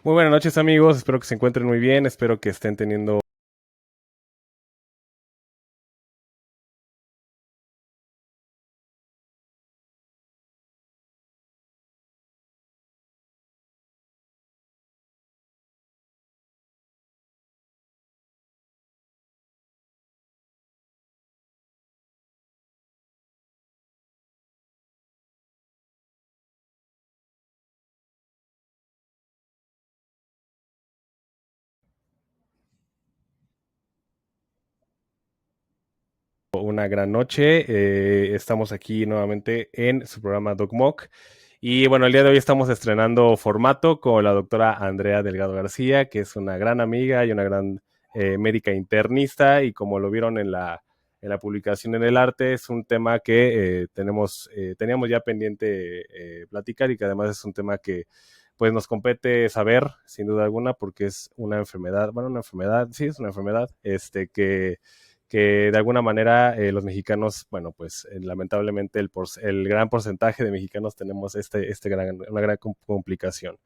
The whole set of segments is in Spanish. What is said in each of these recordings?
Muy buenas noches amigos, espero que se encuentren muy bien, espero que estén teniendo una gran noche. Estamos aquí nuevamente en su programa DocMock. Y bueno, el día de hoy estamos estrenando formato con la doctora Andrea Delgado García, que es una gran amiga y una gran médica internista. Y como lo vieron en la publicación en El Arte, es un tema que teníamos ya pendiente platicar y que además es un tema que pues nos compete saber, sin duda alguna, porque es una enfermedad, bueno, una enfermedad, sí, es una enfermedad, que de alguna manera los mexicanos, bueno, pues lamentablemente el gran porcentaje de mexicanos tenemos una gran complicación.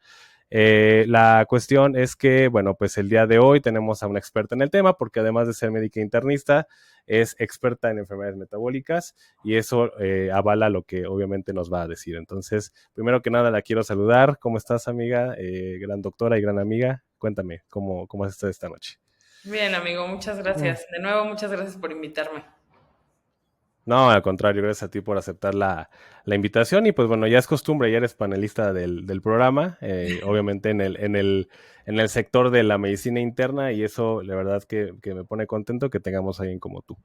La cuestión es que, bueno, pues el día de hoy tenemos a una experta en el tema, porque además de ser médica internista, es experta en enfermedades metabólicas y eso avala lo que obviamente nos va a decir. Entonces, primero que nada, la quiero saludar. ¿Cómo estás, amiga? Gran doctora y gran amiga. Cuéntame, ¿cómo has estado esta noche? Bien, amigo, muchas gracias. De nuevo, muchas gracias por invitarme. No, al contrario, gracias a ti por aceptar la invitación. Y pues bueno, ya es costumbre, ya eres panelista del programa, obviamente en el sector de la medicina interna, y eso la verdad que me pone contento que tengamos a alguien como tú.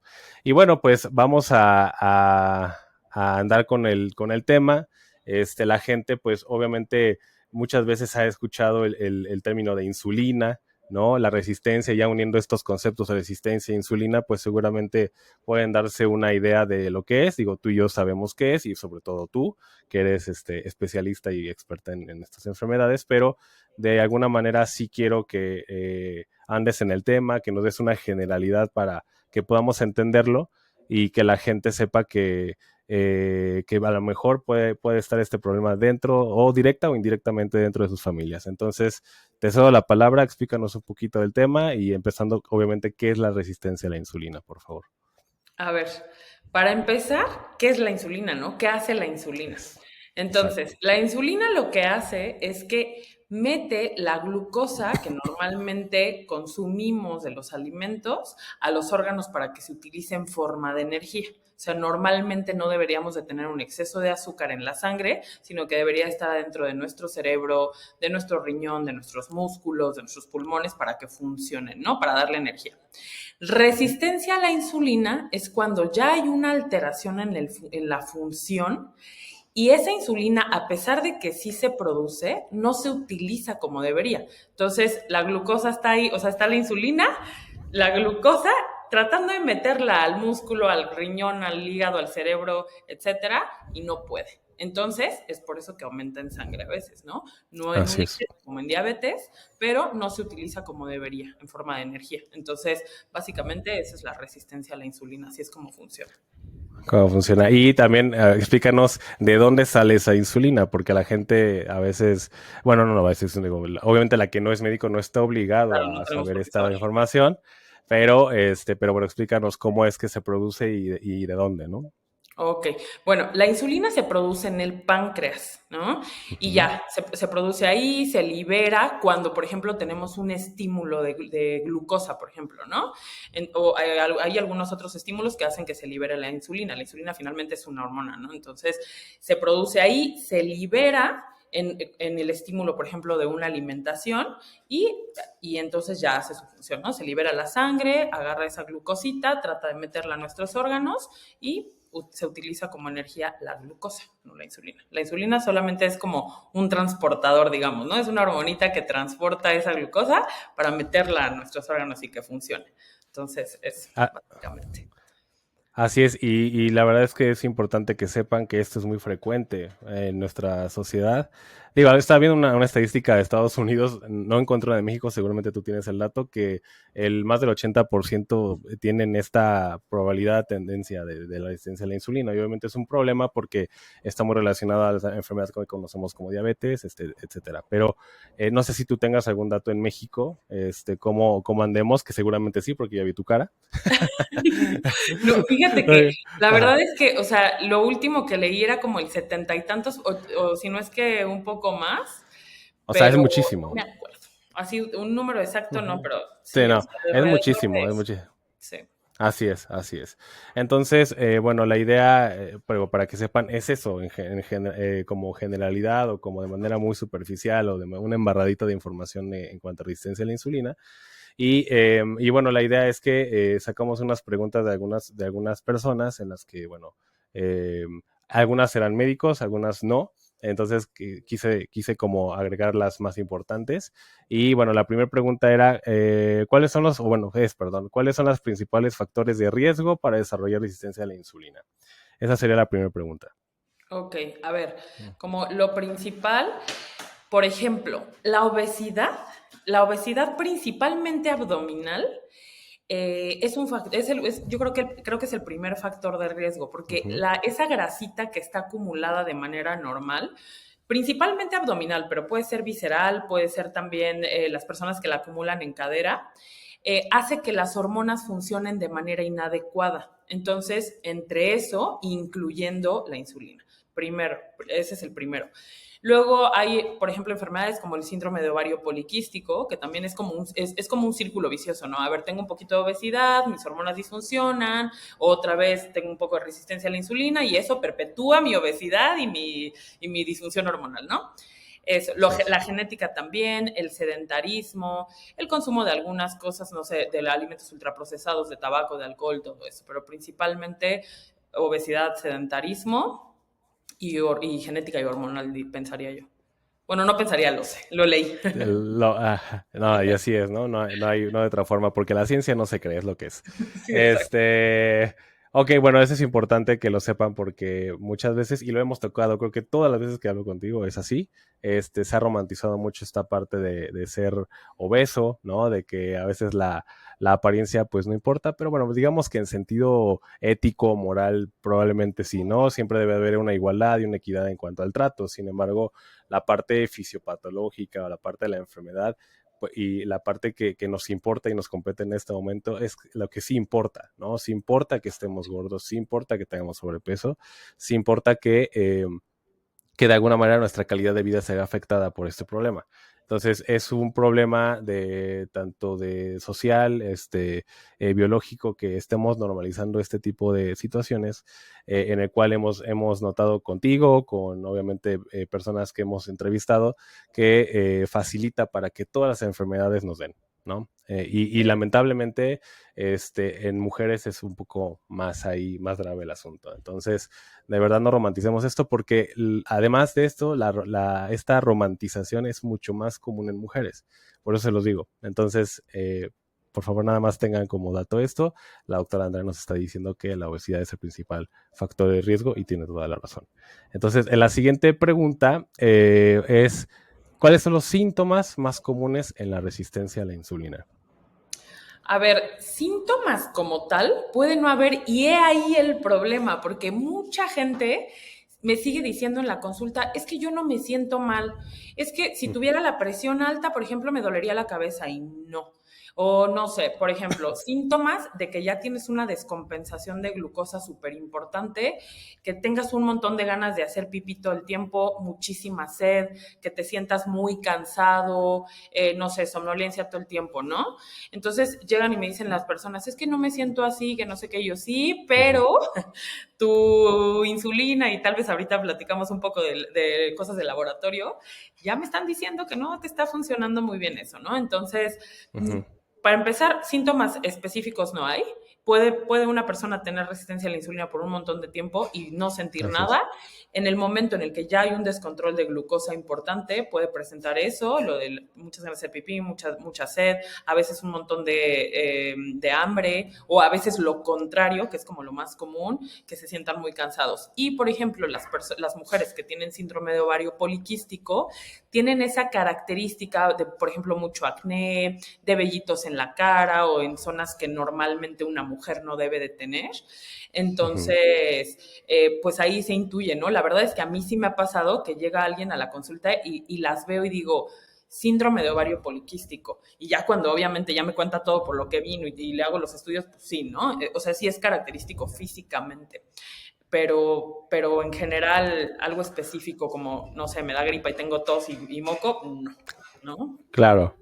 Y bueno, pues vamos a andar con el tema. La gente, pues obviamente muchas veces ha escuchado el término de insulina, ¿no? La resistencia, ya uniendo estos conceptos de resistencia e insulina, pues seguramente pueden darse una idea de lo que es. Digo, tú y yo sabemos qué es, y sobre todo tú, que eres especialista y experta en estas enfermedades, pero de alguna manera sí quiero que andes en el tema, que nos des una generalidad para que podamos entenderlo y que la gente sepa que a lo mejor puede estar este problema dentro o directa o indirectamente dentro de sus familias. Entonces, te cedo la palabra, explícanos un poquito del tema y empezando, obviamente, qué es la resistencia a la insulina, por favor. A ver, para empezar, ¿qué es la insulina, no? ¿Qué hace la insulina? Es, Entonces, exacto. la insulina lo que hace es que mete la glucosa que normalmente consumimos de los alimentos a los órganos para que se utilice en forma de energía. O sea, normalmente no deberíamos de tener un exceso de azúcar en la sangre, sino que debería estar dentro de nuestro cerebro, de nuestro riñón, de nuestros músculos, de nuestros pulmones para que funcionen, ¿no? Para darle energía. Resistencia a la insulina es cuando ya hay una alteración en la función y esa insulina, a pesar de que sí se produce, no se utiliza como debería. Entonces, la glucosa está ahí, o sea, está la insulina, la glucosa, tratando de meterla al músculo, al riñón, al hígado, al cerebro, etcétera, y no puede. Entonces, es por eso que aumenta en sangre a veces, ¿no? No en un Así es. exceso como en diabetes, pero no se utiliza como debería, en forma de energía. Entonces, básicamente, esa es la resistencia a la insulina, así es como funciona. ¿Cómo funciona? Y también explícanos de dónde sale esa insulina, porque la gente a veces, bueno, no, a veces, digo, obviamente la que no es médico no está obligado Claro, no a tenemos saber por qué esta saberlo. información, pero bueno, explícanos cómo es que se produce y de dónde, ¿no? Ok, bueno, la insulina se produce en el páncreas, ¿no? Y Ujú. ya, se produce ahí, se libera cuando, por ejemplo, tenemos un estímulo de glucosa, por ejemplo, ¿no? O hay algunos otros estímulos que hacen que se libere la insulina. La insulina finalmente es una hormona, ¿no? Entonces, se produce ahí, se libera en el estímulo, por ejemplo, de una alimentación y, y entonces ya hace su función, ¿no? Se libera la sangre, agarra esa glucosita, trata de meterla a nuestros órganos y se utiliza como energía la glucosa, no la insulina. La insulina solamente es como un transportador, digamos, ¿no? Es una hormonita que transporta esa glucosa para meterla a nuestros órganos y que funcione. Entonces, eso, Ah, básicamente. Así es, y la verdad es que es importante que sepan que esto es muy frecuente en nuestra sociedad. Digo, estaba viendo una estadística de Estados Unidos, no encuentro la de México, seguramente tú tienes el dato, que el más del 80% tienen esta probabilidad, tendencia de la resistencia a la insulina. Y obviamente es un problema porque está muy relacionado a las enfermedades que hoy conocemos como diabetes, etcétera. Pero no sé si tú tengas algún dato en México, cómo andemos, que seguramente sí, porque ya vi tu cara. No, fíjate que la Ajá. verdad es que, o sea, lo último que leí era como el 70 y tantos, o si no es que un poco más, O sea, es pero no muchísimo. me acuerdo. Así, un número exacto no, Ujú. pero Sí, sí, o no, sea, es alrededor de muchísimo, es eso. muchísimo. Sí. Así es, así es. Entonces, bueno, la idea, pero para que sepan, es eso, como generalidad o como de manera muy superficial o de una embarradita de información en cuanto a resistencia a la insulina. Y bueno, la idea es que sacamos unas preguntas de algunas personas en las que, bueno, eh, algunas eran médicos, algunas no. Entonces quise como agregar las más importantes. Y bueno, la primera pregunta era, ¿cuáles son los, o bueno, perdón, ¿cuáles son los principales factores de riesgo para desarrollar resistencia a la insulina? Esa sería la primera pregunta. Ok, a ver, como lo principal, por ejemplo, la obesidad principalmente abdominal, es un yo creo que es el primer factor de riesgo, porque Ujú. esa grasita que está acumulada de manera normal, principalmente abdominal, pero puede ser visceral, puede ser también las personas que la acumulan en cadera, hace que las hormonas funcionen de manera inadecuada. Entonces, entre eso, incluyendo la insulina. Primero, ese es el primero. Luego hay, por ejemplo, enfermedades como el síndrome de ovario poliquístico, que también es como un círculo vicioso, ¿no? A ver, tengo un poquito de obesidad, mis hormonas disfuncionan, otra vez tengo un poco de resistencia a la insulina y eso perpetúa mi obesidad y mi disfunción hormonal, ¿no? Así es. La genética también, el sedentarismo, el consumo de algunas cosas, no sé, de alimentos ultraprocesados, de tabaco, de alcohol, todo eso, pero principalmente obesidad, sedentarismo y genética y hormonal, pensaría yo. Bueno, no pensaría, lo sé, lo leí. No, y así es, ¿no? No hay otra forma, porque la ciencia no se cree, es lo que es. Sí, exacto. Este, ok, bueno, eso es importante que lo sepan porque muchas veces, y lo hemos tocado, creo que todas las veces que hablo contigo es así, se ha romantizado mucho esta parte de ser obeso, ¿no? De que a veces la apariencia pues no importa, pero bueno, digamos que en sentido ético, moral, probablemente sí, ¿no? Siempre debe haber una igualdad y una equidad en cuanto al trato, sin embargo, la parte fisiopatológica o la parte de la enfermedad y la parte que nos importa y nos compete en este momento es lo que sí importa, ¿no? Sí importa que estemos gordos, sí importa que tengamos sobrepeso, sí importa que de alguna manera nuestra calidad de vida se vea afectada por este problema. Entonces es un problema de tanto de social, biológico, que estemos normalizando este tipo de situaciones en el cual hemos notado contigo, con obviamente personas que hemos entrevistado, que facilita para que todas las enfermedades nos den, ¿no? Y lamentablemente en mujeres es un poco más ahí, más grave el asunto. Entonces, de verdad no romanticemos esto porque además de esto, esta romantización es mucho más común en mujeres. Por eso se los digo. Entonces, por favor, nada más tengan como dato esto. La doctora Andrea nos está diciendo que la obesidad es el principal factor de riesgo y tiene toda la razón. Entonces, en la siguiente pregunta es, ¿cuáles son los síntomas más comunes en la resistencia a la insulina? A ver, síntomas como tal puede no haber y he ahí el problema, porque mucha gente me sigue diciendo en la consulta, es que yo no me siento mal, es que si tuviera la presión alta, por ejemplo, me dolería la cabeza y no. O no sé, por ejemplo, síntomas de que ya tienes una descompensación de glucosa súper importante, que tengas un montón de ganas de hacer pipí todo el tiempo, muchísima sed, que te sientas muy cansado, no sé, somnolencia todo el tiempo, ¿no? Entonces llegan y me dicen las personas, es que no me siento así, que no sé qué, yo sí, pero tu insulina y tal vez ahorita platicamos un poco de cosas de laboratorio, ya me están diciendo que no te está funcionando muy bien eso, ¿no? Entonces, Uh -huh. para empezar, síntomas específicos no hay. puede una persona tener resistencia a la insulina por un montón de tiempo y no sentir Así es. nada. En el momento en el que ya hay un descontrol de glucosa importante, puede presentar eso, lo de muchas ganas de pipí, mucha sed, a veces un montón de hambre, o a veces lo contrario, que es como lo más común, que se sientan muy cansados. Y, por ejemplo, las mujeres que tienen síndrome de ovario poliquístico tienen esa característica de, por ejemplo, mucho acné, de vellitos en la cara o en zonas que normalmente una mujer no debe de tener. Ujú. Entonces, pues ahí se intuye, ¿no? La verdad es que a mí sí me ha pasado que llega alguien a la consulta y las veo y digo, síndrome de ovario poliquístico. Y ya cuando obviamente ya me cuenta todo por lo que vino y le hago los estudios, pues sí, ¿no? O sea, sí es característico físicamente. Pero en general, algo específico como, no sé, me da gripa y tengo tos y moco, no, ¿no? Claro,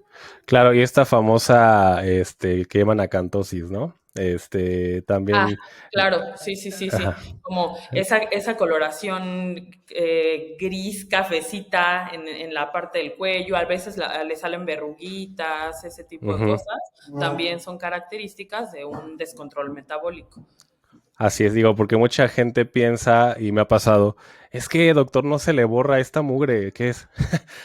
claro, y esta famosa, que llaman acantosis, ¿no? Ah, También, claro, sí, sí, sí, sí. ajá, Como esa coloración gris, cafecita en la parte del cuello, a veces le salen verruguitas, ese tipo de ujú. cosas, también son características de un descontrol metabólico. Así es, digo, porque mucha gente piensa, y me ha pasado, es que doctor no se le borra esta mugre, ¿qué es?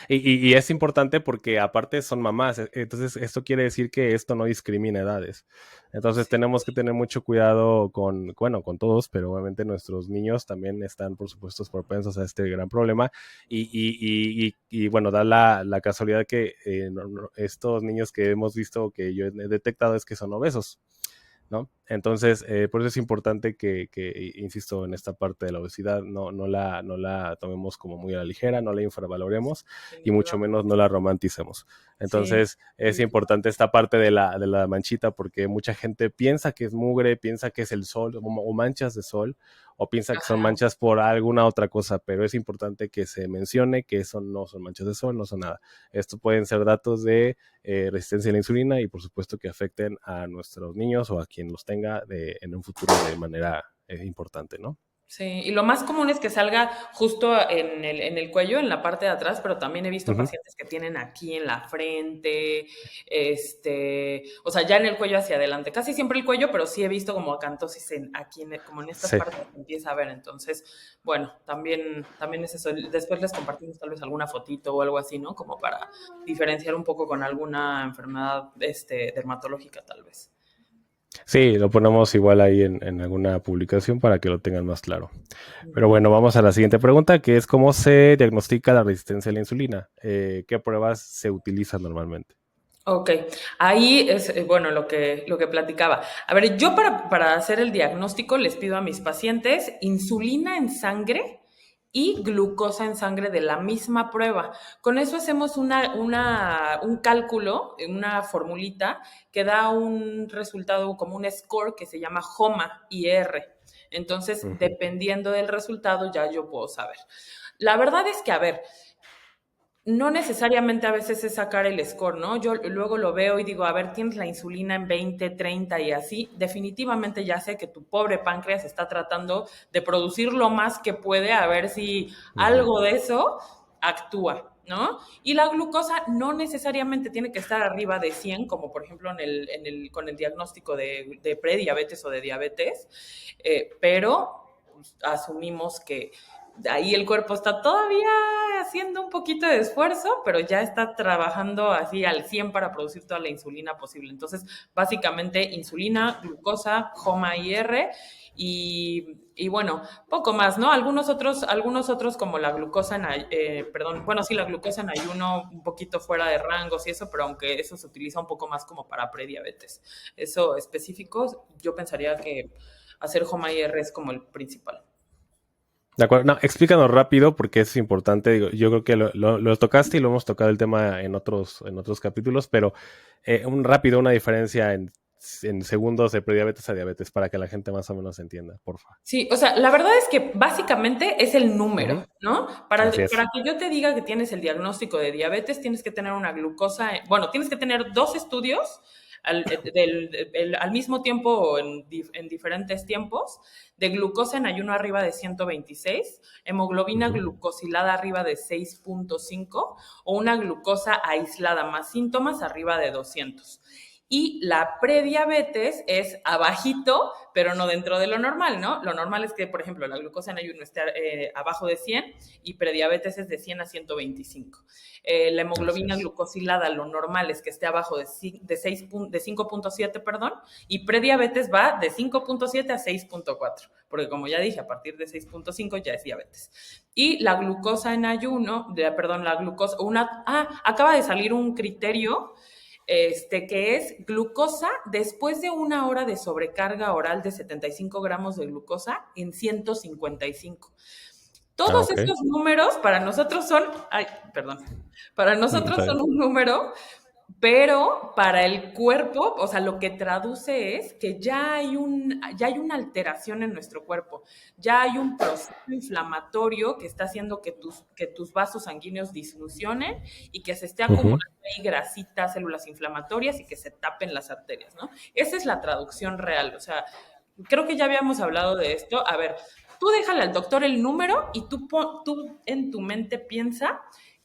Y es importante porque aparte son mamás, entonces esto quiere decir que esto no discrimina edades. Entonces Sí, tenemos que tener mucho cuidado con, bueno, con todos, pero obviamente nuestros niños también están, por supuesto, propensos a este gran problema. Y bueno, da la casualidad que estos niños que hemos visto, que yo he detectado, es que son obesos. ¿No? Entonces, por eso es importante insisto, en esta parte de la obesidad, no la tomemos como muy a la ligera, no la infravaloremos sin y mucho duda. menos no la romanticemos. Sí, Entonces, es sin duda. importante esta parte de la manchita porque mucha gente piensa que es mugre, piensa que es el sol o manchas de sol, o piensa que son Ajá. manchas por alguna otra cosa, pero es importante que se mencione que eso no son manchas de sol, no son nada. Esto pueden ser datos de resistencia a la insulina y por supuesto que afecten a nuestros niños o a quien los tenga en un futuro de manera importante, ¿no? Sí, y lo más común es que salga justo en el cuello, en la parte de atrás, pero también he visto Ujú. pacientes que tienen aquí en la frente, o sea, ya en el cuello hacia adelante. Casi siempre el cuello, pero sí he visto como acantosis aquí, como en estas Sí. partes que empieza a ver. Entonces, bueno, también es eso. Después les compartimos tal vez alguna fotito o algo así, ¿no? Como para diferenciar un poco con alguna enfermedad, dermatológica tal vez. Sí, lo ponemos igual ahí en alguna publicación para que lo tengan más claro. Pero Ujú. bueno, vamos a la siguiente pregunta, que es cómo se diagnostica la resistencia a la insulina. ¿Qué pruebas se utilizan normalmente? Ok, ahí es, bueno, lo que platicaba. A ver, yo para hacer el diagnóstico les pido a mis pacientes insulina en sangre y glucosa en sangre de la misma prueba. Con eso hacemos un cálculo, una formulita que da un resultado como un score que se llama HOMA-IR. Entonces, Ujú. dependiendo del resultado, ya yo puedo saber. La verdad es que, a ver, no necesariamente a veces es sacar el score, ¿no? Yo luego lo veo y digo, a ver, tienes la insulina en 20, 30 y así. Definitivamente ya sé que tu pobre páncreas está tratando de producir lo más que puede a ver si Ujú. algo de eso actúa, ¿no? Y la glucosa no necesariamente tiene que estar arriba de 100, como por ejemplo con el diagnóstico de prediabetes o de diabetes, pero pues, asumimos que ahí el cuerpo está todavía haciendo un poquito de esfuerzo, pero ya está trabajando así al 100 para producir toda la insulina posible. Entonces, básicamente insulina, glucosa, HOMA-IR y bueno, poco más, ¿no? Algunos otros como la glucosa perdón, bueno, sí, la glucosa en ayuno un poquito fuera de rangos y eso, pero aunque eso se utiliza un poco más como para prediabetes. Eso específico, yo pensaría que hacer HOMA-IR es como el principal. De acuerdo, no, explícanos rápido porque es importante. Digo, yo creo que lo tocaste y lo hemos tocado el tema en otros capítulos, pero un rápido, una diferencia en segundos de prediabetes a diabetes para que la gente más o menos entienda, porfa. Sí, o sea, la verdad es que básicamente es el número, Ujú. ¿no? Para, Así es. para que yo te diga que tienes el diagnóstico de diabetes, tienes que tener una glucosa, bueno, tienes que tener dos estudios al mismo tiempo o en diferentes tiempos, de glucosa en ayuno arriba de 126, hemoglobina Ujú. glucosilada arriba de 6.5 o una glucosa aislada más síntomas arriba de 200. Y la prediabetes es abajito, pero no dentro de lo normal, ¿no? Lo normal es que, por ejemplo, la glucosa en ayuno esté abajo de 100 y prediabetes es de 100 a 125. La Así hemoglobina es. glucosilada, lo normal es que esté abajo de 5.7, perdón, y prediabetes va de 5.7 a 6.4, porque como ya dije, a partir de 6.5 ya es diabetes. Y la glucosa en ayuno, perdón, la glucosa, acaba de salir un criterio que es glucosa después de 1 hora de sobrecarga oral de 75 gramos de glucosa en 155. Ah, Todos ok. esos números para nosotros son, ay, perdón, para nosotros Está bien. son un número, pero para el cuerpo, o sea, lo que traduce es que ya hay una alteración en nuestro cuerpo, ya hay un proceso inflamatorio que está haciendo que tus vasos sanguíneos disfuncionen y que se esté Ujú. acumulando ahí grasita, células inflamatorias y que se tapen las arterias, ¿no? Esa es la traducción real, o sea, creo que ya habíamos hablado de esto. A ver, tú déjale al doctor el número y tú en tu mente piensa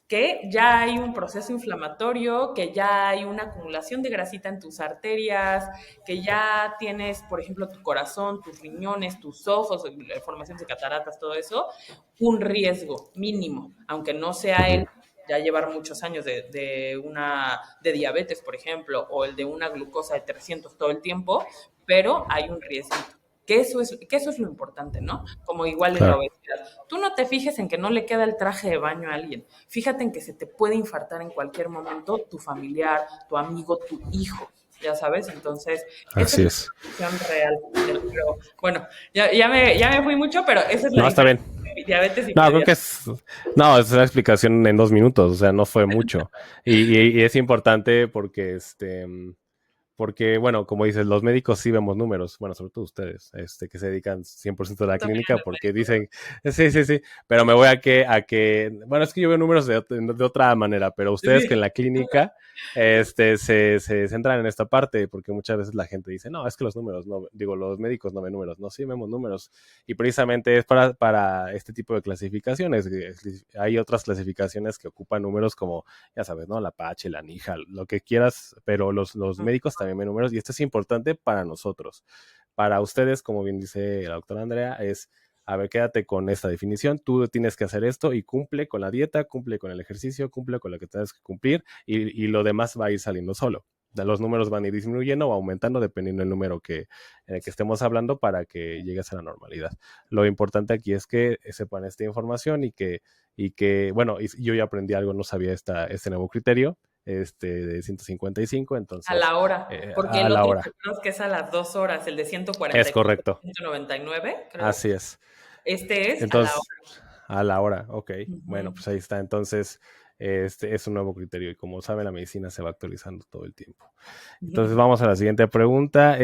que ya hay un proceso inflamatorio, que ya hay una acumulación de grasita en tus arterias, que ya tienes, por ejemplo, tu corazón, tus riñones, tus ojos, la formación de cataratas, todo eso, un riesgo mínimo, aunque no sea Ujú. el ya llevar muchos años de diabetes, por ejemplo, o el de una glucosa de 300 todo el tiempo, pero hay un riesgo. Que eso es lo importante, ¿no? Como igual en la Claro. obesidad. Tú no te fijes en que no le queda el traje de baño a alguien. Fíjate en que se te puede infartar en cualquier momento tu familiar, tu amigo, tu hijo, ya sabes. Entonces, esa es Así la es. situación real. Pero, bueno, ya me fui mucho, pero esa es la No, está diferencia bien. entre diabetes y No, creo que prediabetes. es. No, es una explicación en 2 minutos, o sea, no fue mucho. Y es importante porque porque, bueno, como dices, los médicos sí vemos números, bueno, sobre todo ustedes, que se dedican 100% a Tú la también clínica, eres porque médico, ¿verdad? dicen, sí, sí, sí, pero me voy bueno, es que yo veo números de otra manera, pero ustedes que en Sí. la clínica, se centran en esta parte, porque muchas veces la gente dice, no, es que los números, no, digo, los médicos no ven números, no, sí vemos números, y precisamente es para este tipo de clasificaciones. Hay otras clasificaciones que ocupan números como, ya sabes, ¿no? La Apache, la Nija, lo que quieras, pero los médicos también ven números y esto es importante para nosotros. Para ustedes, como bien dice la doctora Andrea, es, a ver, quédate con esta definición, tú tienes que hacer esto y cumple con la dieta, cumple con el ejercicio, cumple con lo que tienes que cumplir y lo demás va a ir saliendo solo. Los números van a ir disminuyendo o aumentando dependiendo del número en el que estemos hablando para que llegues a la normalidad. Lo importante aquí es que sepan esta información bueno, yo ya aprendí algo, no sabía este nuevo criterio, de 155, A entonces, la hora, porque a el la otro hora. te acuerdas que es a las 2 horas, el de Es 144, correcto, 199, creo. así es. Este es a la Entonces, hora. a la hora, ok. Bueno, Ujú, pues ahí está. Entonces, este es un nuevo criterio y como saben, la medicina se va actualizando todo el tiempo. Entonces, ujú. vamos a la siguiente pregunta.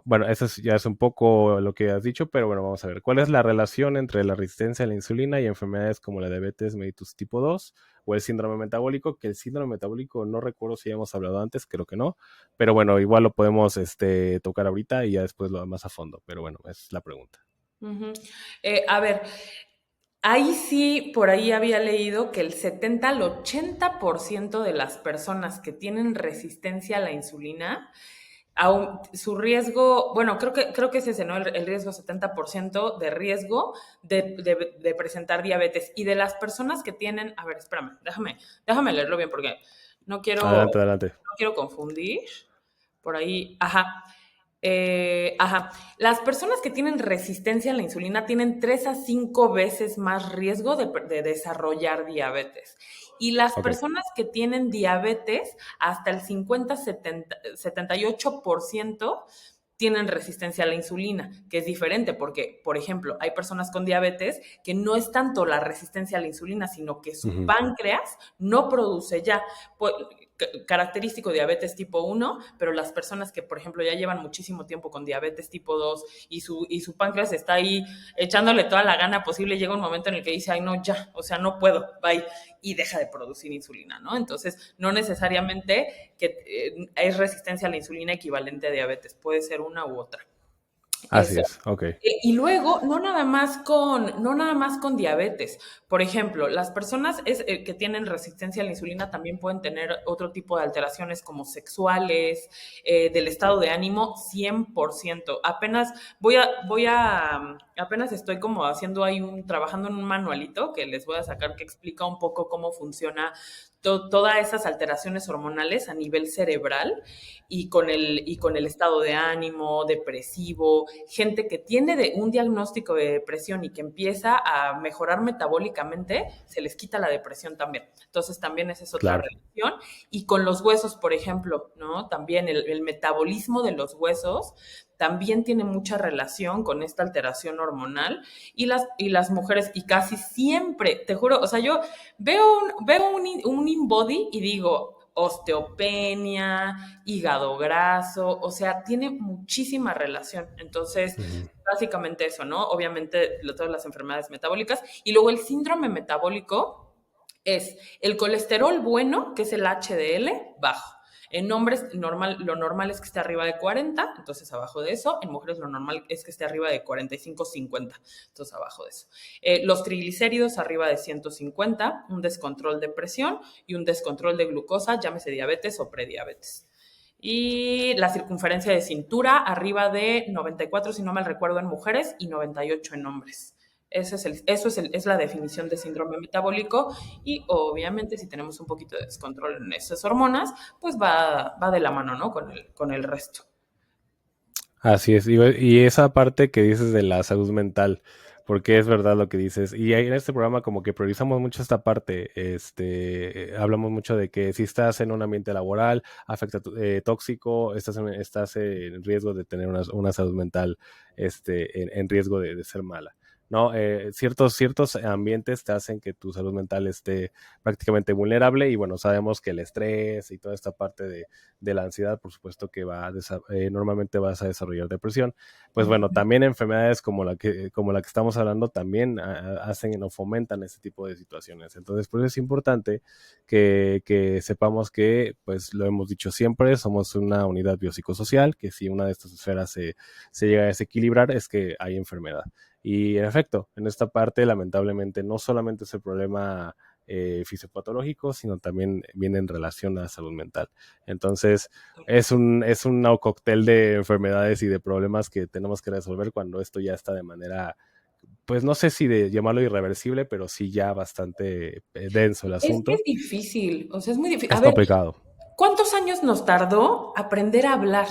Bueno, ya es un poco lo que has dicho, pero bueno, vamos a ver. ¿Cuál es la relación entre la resistencia a la insulina y enfermedades como la diabetes mellitus tipo 2 o el síndrome metabólico? Que el síndrome metabólico no recuerdo si hemos hablado antes, creo que no, pero bueno, igual lo podemos tocar ahorita y ya después lo más a fondo, pero bueno, es la pregunta. Ujú. A ver, ahí sí, por ahí había leído que el 70 al 80% de las personas que tienen resistencia a la insulina, su riesgo, bueno, creo que es ese, ¿no? El riesgo 70% de riesgo de presentar diabetes. Y de las personas que tienen, a ver, espérame, déjame leerlo bien porque no quiero, Adelante, adelante. no quiero confundir. Por ahí, ajá. Ajá. Las personas que tienen resistencia a la insulina tienen 3 a 5 veces más riesgo de desarrollar diabetes. Y las Ok. personas que tienen diabetes, hasta el 78% tienen resistencia a la insulina, que es diferente porque, por ejemplo, hay personas con diabetes que no es tanto la resistencia a la insulina, sino que su Ujú. páncreas no produce ya. Pues, característico diabetes tipo 1, pero las personas que, por ejemplo, ya llevan muchísimo tiempo con diabetes tipo 2 y su páncreas está ahí echándole toda la gana posible, llega un momento en el que dice, ay, no, ya, o sea, no puedo, bye, y deja de producir insulina, ¿no? Entonces, no necesariamente que es resistencia a la insulina equivalente a diabetes, puede ser una u otra. Así es, ok. Y luego, no nada más con diabetes. Por ejemplo, las personas que tienen resistencia a la insulina también pueden tener otro tipo de alteraciones como sexuales, del estado de ánimo, 100%. Apenas estoy como haciendo ahí trabajando en un manualito que les voy a sacar que explica un poco cómo funciona todas esas alteraciones hormonales a nivel cerebral y con el estado de ánimo, depresivo, gente que tiene un diagnóstico de depresión y que empieza a mejorar metabólicamente, se les quita la depresión también. Entonces también esa es otra Claro, relación. Y con los huesos, por ejemplo, ¿no? También el metabolismo de los huesos también tiene mucha relación con esta alteración hormonal y las mujeres, y casi siempre, te juro, o sea, yo veo un InBody y digo, osteopenia, hígado graso, o sea, tiene muchísima relación. Entonces, ujú, básicamente eso, ¿no? Obviamente todas las enfermedades metabólicas. Y luego el síndrome metabólico es el colesterol bueno, que es el HDL, bajo. En hombres lo normal es que esté arriba de 40, entonces abajo de eso. En mujeres lo normal es que esté arriba de 45, 50, entonces abajo de eso. Los triglicéridos arriba de 150, un descontrol de presión y un descontrol de glucosa, llámese diabetes o prediabetes. Y la circunferencia de cintura arriba de 94, si no mal recuerdo, en mujeres y 98 en hombres. Es la definición de síndrome metabólico y obviamente si tenemos un poquito de descontrol en esas hormonas, pues va de la mano, ¿no? Con el resto. así es. Y esa parte que dices de la salud mental, porque es verdad lo que dices. Y ahí en este programa como que priorizamos mucho esta parte. Hablamos mucho de que si estás en un ambiente laboral, tóxico, estás en riesgo de tener una salud mental, en riesgo de ser mala. ¿No? Ciertos ambientes te hacen que tu salud mental esté prácticamente vulnerable y bueno, sabemos que el estrés y toda esta parte de la ansiedad, por supuesto que normalmente vas a desarrollar depresión. Pues bueno, Ujú. también enfermedades como la que estamos hablando también hacen o fomentan este tipo de situaciones. Entonces, pues es importante que sepamos que, pues lo hemos dicho siempre, somos una unidad biopsicosocial, que si una de estas esferas se llega a desequilibrar es que hay enfermedad. Y en efecto, en esta parte, lamentablemente, no solamente es el problema fisiopatológico, sino también viene en relación a la salud mental. Entonces, es un cóctel de enfermedades y de problemas que tenemos que resolver cuando esto ya está de manera, pues no sé si de llamarlo irreversible, pero sí ya bastante denso el Es que es asunto. difícil, o sea, es muy difícil. A Es ver, complicado. ¿cuántos años nos tardó aprender a hablar?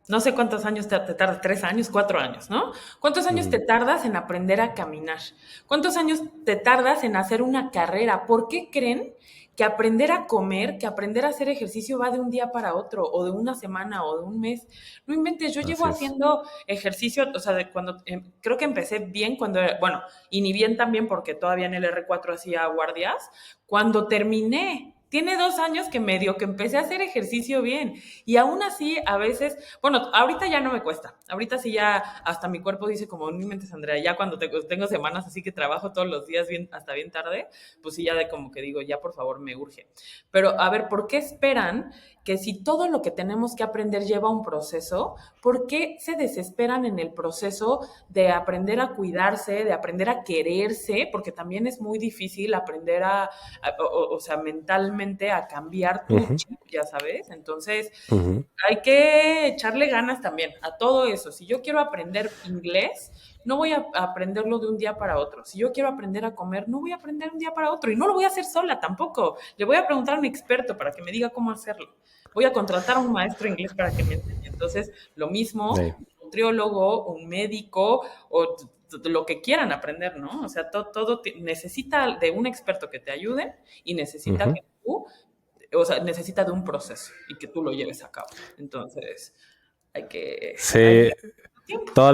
No sé cuántos años te tarda, 3 años, 4 años, ¿no? ¿Cuántos años te Ujú. tardas en aprender a caminar? ¿Cuántos años te tardas en hacer una carrera? ¿Por qué creen que aprender a comer, que aprender a hacer ejercicio va de un día para otro, o de una semana, o de un mes? No inventes, yo llevo Así es. haciendo ejercicio, o sea, creo que empecé bien cuando era, bueno, y ni bien también porque todavía en el R4 hacía guardias, cuando terminé. Tiene 2 años que medio que empecé a hacer ejercicio bien. Y aún así, a veces, bueno, ahorita ya no me cuesta. Ahorita sí ya hasta mi cuerpo dice como, no inventes, Andrea, ya cuando tengo semanas así que trabajo todos los días bien, hasta bien tarde, pues sí ya de como que digo, ya por favor me urge. Pero a ver, ¿por qué esperan que si todo lo que tenemos que aprender lleva un proceso, por qué se desesperan en el proceso de aprender a cuidarse, de aprender a quererse? Porque también es muy difícil aprender o sea, mentalmente a cambiar tu Ujú, chip, ya sabes. Entonces, ujú. hay que echarle ganas también a todo eso. Si yo quiero aprender inglés, no voy a aprenderlo de un día para otro. Si yo quiero aprender a comer, no voy a aprender de un día para otro. Y no lo voy a hacer sola tampoco. Le voy a preguntar a un experto para que me diga cómo hacerlo. Voy a contratar a un maestro de inglés para que me enseñe. Entonces, lo mismo, Sí. un nutriólogo, un médico o lo que quieran aprender, ¿no? O sea, todo necesita de un experto que te ayude y necesita Ujú. que tú, o sea, necesita de un proceso y que tú lo lleves a cabo. Entonces, hay que Sí, tiempo. toda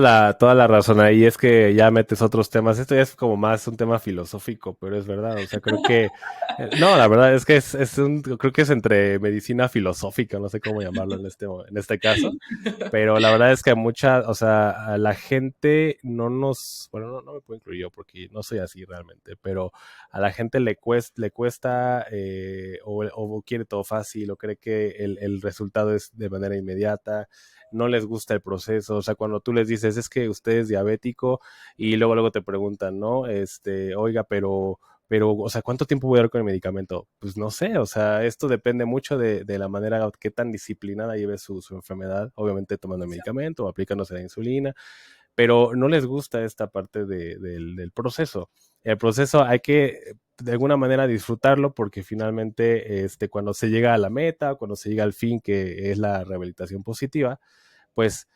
la razón ahí es que ya metes otros temas. Esto ya es como más un tema filosófico, pero es verdad. O sea, creo que no, la verdad es que creo que es entre medicina filosófica, no sé cómo llamarlo en este caso. Pero la verdad es que o sea, a la gente bueno, no me puedo incluir yo porque no soy así realmente, pero a la gente le cuesta o quiere todo fácil o cree que el resultado es de manera inmediata. no les gusta el proceso. O sea, cuando tú les dices, es que usted es diabético, y luego te preguntan, ¿no? Oiga, o sea, ¿cuánto tiempo voy a dar con el medicamento? Pues no sé, o sea, esto depende mucho de la manera qué tan disciplinada lleve su enfermedad, obviamente tomando el medicamento o aplicándose la insulina, pero no les gusta esta parte del proceso. El proceso hay que de alguna manera disfrutarlo porque finalmente cuando se llega a la meta, cuando se llega al fin, que es la rehabilitación positiva, pues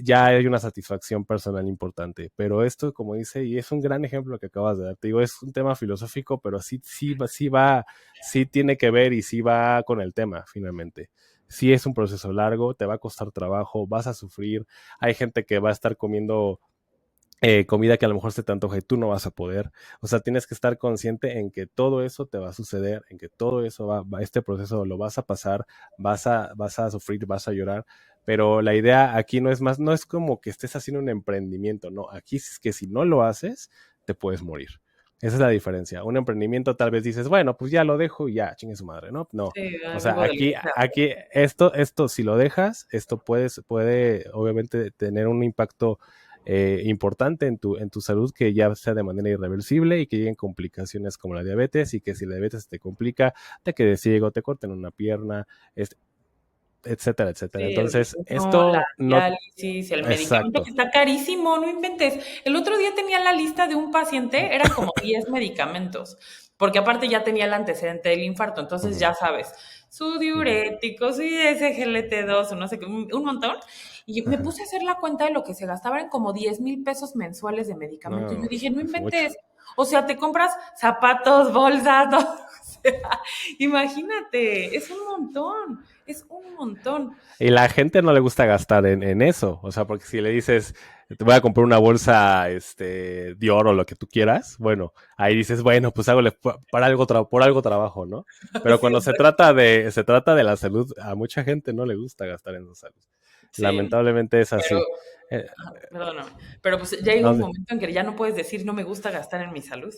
ya hay una satisfacción personal importante. Pero esto, como dice, y es un gran ejemplo que acabas de dar, te digo, es un tema filosófico, pero sí tiene que ver y sí va con el tema, finalmente. Sí es un proceso largo, te va a costar trabajo, vas a sufrir, hay gente que va a estar comiendo comida que a lo mejor se te antoja y tú no vas a poder. O sea, tienes que estar consciente en que todo eso te va a suceder, en que todo eso este proceso lo vas a pasar, vas a sufrir, vas a llorar. Pero la idea aquí no es como que estés haciendo un emprendimiento, no. Aquí es que si no lo haces, te puedes morir. Esa es la diferencia. Un emprendimiento tal vez dices, bueno, pues ya lo dejo y ya, chingue su madre, ¿no? No. Sí, O sea, algo delicado. esto, si lo dejas, esto puede obviamente tener un impacto importante en tu salud que ya sea de manera irreversible y que lleguen complicaciones como la diabetes y que si la diabetes te complica, te quedes ciego, te corten una pierna, etcétera, etcétera. Sí, el Entonces, riñón, la esto no... diálisis, el medicamento que Exacto. está carísimo, no inventes. El otro día tenía la lista de un paciente, eran como 10 medicamentos, porque aparte ya tenía el antecedente del infarto, entonces Ujú, ya sabes, su ujú. diurético, su SGLT2, no sé qué, un montón. Y me Ajá. puse a hacer la cuenta de lo que se gastaba en como 10,000 pesos mensuales de medicamento. Y yo No, dije, no es mucho. inventes. O sea, te compras zapatos, bolsas, todo. O sea, imagínate, es un montón. Es un montón. Y la gente no le gusta gastar en eso. O sea, porque si le dices, te voy a comprar una bolsa de oro o lo que tú quieras, bueno, ahí dices, bueno, pues por algo trabajo, ¿no? Pero Sí, cuando exacto. se trata de la salud, a mucha gente no le gusta gastar en su salud. Sí, Lamentablemente es pero, así. Eh, perdóname, pero pues ya llega un ¿Dónde? momento en que ya no puedes decir no me gusta gastar en mi salud.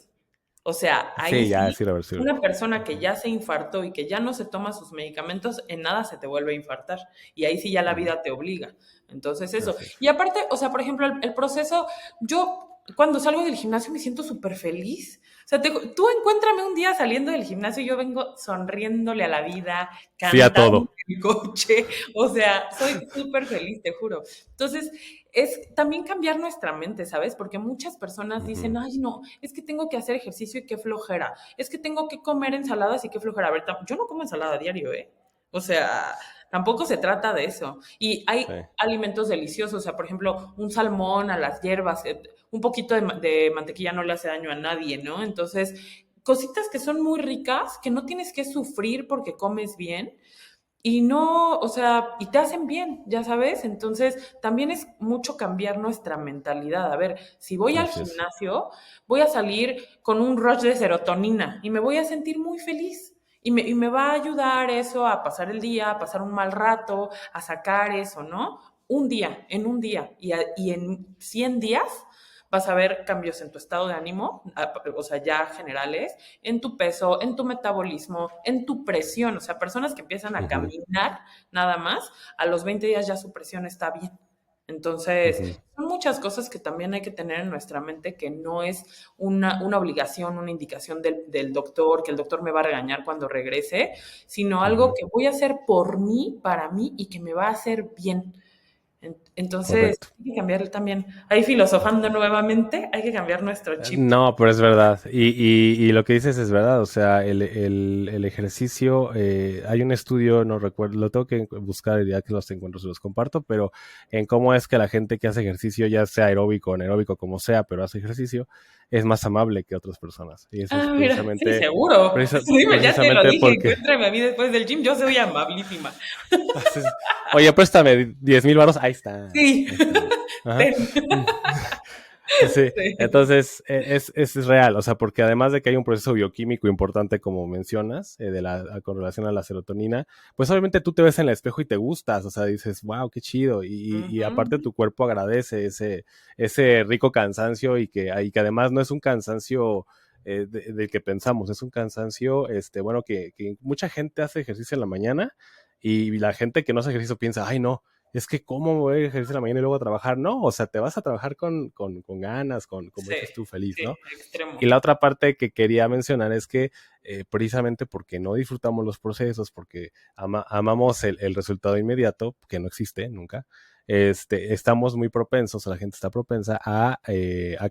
O sea, ahí Sí, ya sí, es irreversible. una persona que ya se infartó y que ya no se toma sus medicamentos, en nada se te vuelve a infartar. Y ahí sí ya la Ujú, vida te obliga. Entonces eso. así es. Y aparte, o sea, por ejemplo, el proceso, yo cuando salgo del gimnasio me siento súper feliz. O sea, tú encuéntrame un día saliendo del gimnasio y yo vengo sonriéndole a la vida, Sí a cantando todo. en el coche. O sea, soy súper feliz, te juro. Entonces, es también cambiar nuestra mente, ¿sabes? Porque muchas personas dicen, Ujú, ay, no, es que tengo que hacer ejercicio y qué flojera, es que tengo que comer ensaladas y qué flojera. A ver, yo no como ensalada a diario, ¿eh? O sea, tampoco se trata de eso. Y hay sí. alimentos deliciosos, o sea, por ejemplo, un salmón a las hierbas, un poquito de mantequilla no le hace daño a nadie, ¿no? Entonces, cositas que son muy ricas, que no tienes que sufrir porque comes bien y no, o sea, y te hacen bien, ya sabes. Entonces, también es mucho cambiar nuestra mentalidad. A ver, si voy al Así es. gimnasio, voy a salir con un rush de serotonina y me voy a sentir muy feliz. Y me va a ayudar eso a pasar el día, a pasar un mal rato, a sacar eso, ¿no? Un día, en un día. Y en 100 días vas a ver cambios en tu estado de ánimo, o sea, ya generales, en tu peso, en tu metabolismo, en tu presión. O sea, personas que empiezan a Ujú, caminar nada más, a los 20 días ya su presión está bien. ujú, Entonces, son muchas cosas que también hay que tener en nuestra mente, que no es una obligación, una indicación del doctor, que el doctor me va a regañar cuando regrese, sino algo ujú. que voy a hacer por mí, para mí, y que me va a hacer bien. Entonces, Correcto. hay que cambiar también. Ahí filosofando nuevamente, hay que cambiar nuestro chip. No, pero es verdad. Y lo que dices es verdad. O sea, el ejercicio, hay un estudio, no recuerdo, lo tengo que buscar ya que los encuentro, se los comparto, pero en cómo es que la gente que hace ejercicio, ya sea aeróbico o anaeróbico, como sea, pero hace ejercicio, es más amable que otras personas. Y eso es Ah, mira, sí, seguro. Dime, ya te lo precisamente dije, porque, encuéntrame a mí después del gym, yo soy amabilísima. oye, préstame 10,000 varos, ahí está, Sí. ahí está. Ajá. Ten. Sí, Sí. entonces es real, o sea, porque además de que hay un proceso bioquímico importante, como mencionas, con relación a la serotonina, pues obviamente tú te ves en el espejo y te gustas, o sea, dices, wow, qué chido, y aparte Ujú. tu cuerpo agradece ese rico cansancio y que además no es un cansancio del que pensamos, es un cansancio, bueno, que mucha gente hace ejercicio en la mañana y la gente que no hace ejercicio piensa, ay, no. es que ¿cómo voy a ejercer en la mañana y luego a trabajar? No, o sea, te vas a trabajar con ganas, como Sí, dices tú, feliz, sí, ¿no? extremo. Y la otra parte que quería mencionar es que precisamente porque no disfrutamos los procesos, porque amamos el resultado inmediato, que no existe nunca, estamos muy propensos, la gente está propensa a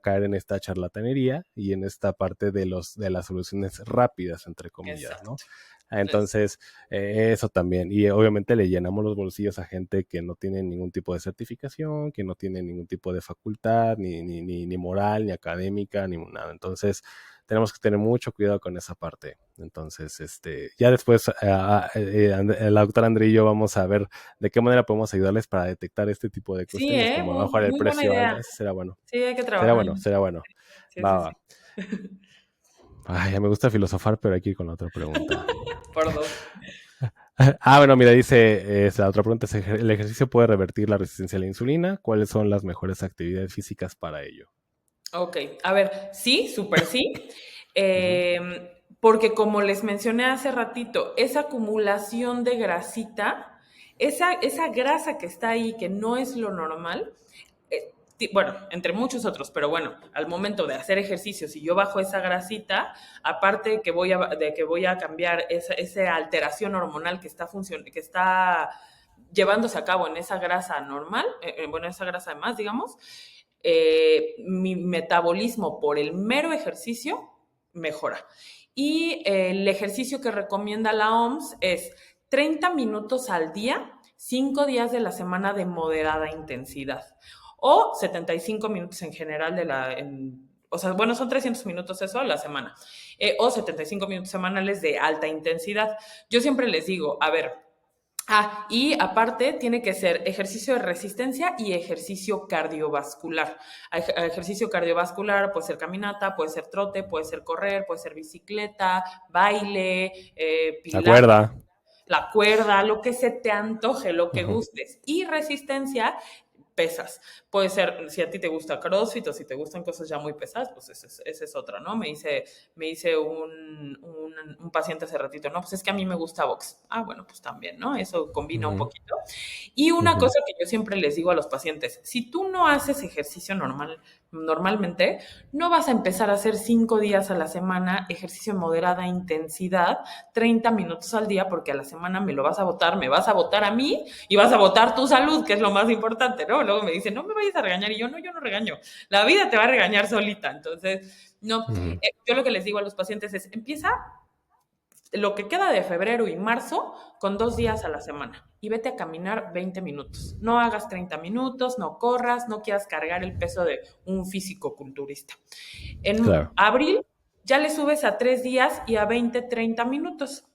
caer en esta charlatanería y en esta parte de las soluciones rápidas, entre comillas, ¿no? Exacto. Entonces, eso también. Y obviamente le llenamos los bolsillos a gente que no tiene ningún tipo de certificación, que no tiene ningún tipo de facultad, ni moral, ni académica, ni nada. Entonces, tenemos que tener mucho cuidado con esa parte. Entonces, ya después, la doctora André y yo vamos a ver de qué manera podemos ayudarles para detectar este tipo de Sí, cuestiones, como a lo muy, mejor el muy buena precio alto. idea. Ese será bueno. Sí, hay que Será trabajar en bueno, eso. será bueno. Sí, Va, sí, sí. va. Ay, ya me gusta filosofar, pero hay que ir con la otra pregunta. Por dos. Bueno, mira, dice, la otra pregunta es, ¿el ejercicio puede revertir la resistencia a la insulina? ¿Cuáles son las mejores actividades físicas para ello? Ok, a ver, sí, súper sí. Ujú. Porque como les mencioné hace ratito, esa acumulación de grasita, esa grasa que está ahí, que no es lo normal, bueno, entre muchos otros, pero bueno, al momento de hacer ejercicio, si yo bajo esa grasita, aparte de que voy a cambiar esa alteración hormonal que está llevándose a cabo en esa grasa normal, bueno, esa grasa de más, digamos, mi metabolismo por el mero ejercicio mejora. Y el ejercicio que recomienda la OMS es 30 minutos al día, 5 días de la semana de moderada intensidad o 75 minutos en general o sea, bueno, son 300 minutos eso a la semana, o 75 minutos semanales de alta intensidad. Yo siempre les digo, a ver, y aparte tiene que ser ejercicio de resistencia y ejercicio cardiovascular. Ejercicio cardiovascular puede ser caminata, puede ser trote, puede ser correr, puede ser bicicleta, baile, La pilates, cuerda. la cuerda, lo que se te antoje, lo que Ujú. gustes. Y resistencia, pesas. Puede ser, si a ti te gusta CrossFit o si te gustan cosas ya muy pesadas, pues esa es otra, ¿no? Me dice un paciente hace ratito, no, pues es que a mí me gusta box. Ah, bueno, pues también, ¿no? Eso combina un Ujú. poquito. Y una Ujú. cosa que yo siempre les digo a los pacientes, si tú no haces ejercicio normalmente, no vas a empezar a hacer 5 días a la semana ejercicio en moderada intensidad, 30 minutos al día, porque a la semana me lo vas a votar, me vas a votar a mí y vas a votar tu salud, que es lo más importante, ¿no? Luego me dicen, no me vayas a regañar, y yo no regaño, la vida te va a regañar solita. Entonces, no, Ujú. yo lo que les digo a los pacientes es, empieza lo que queda de febrero y marzo con 2 días a la semana y vete a caminar 20 minutos. No hagas 30 minutos, no corras, no quieras cargar el peso de un físico-culturista. En Claro. abril ya le subes a 3 días y a 20, 30 minutos.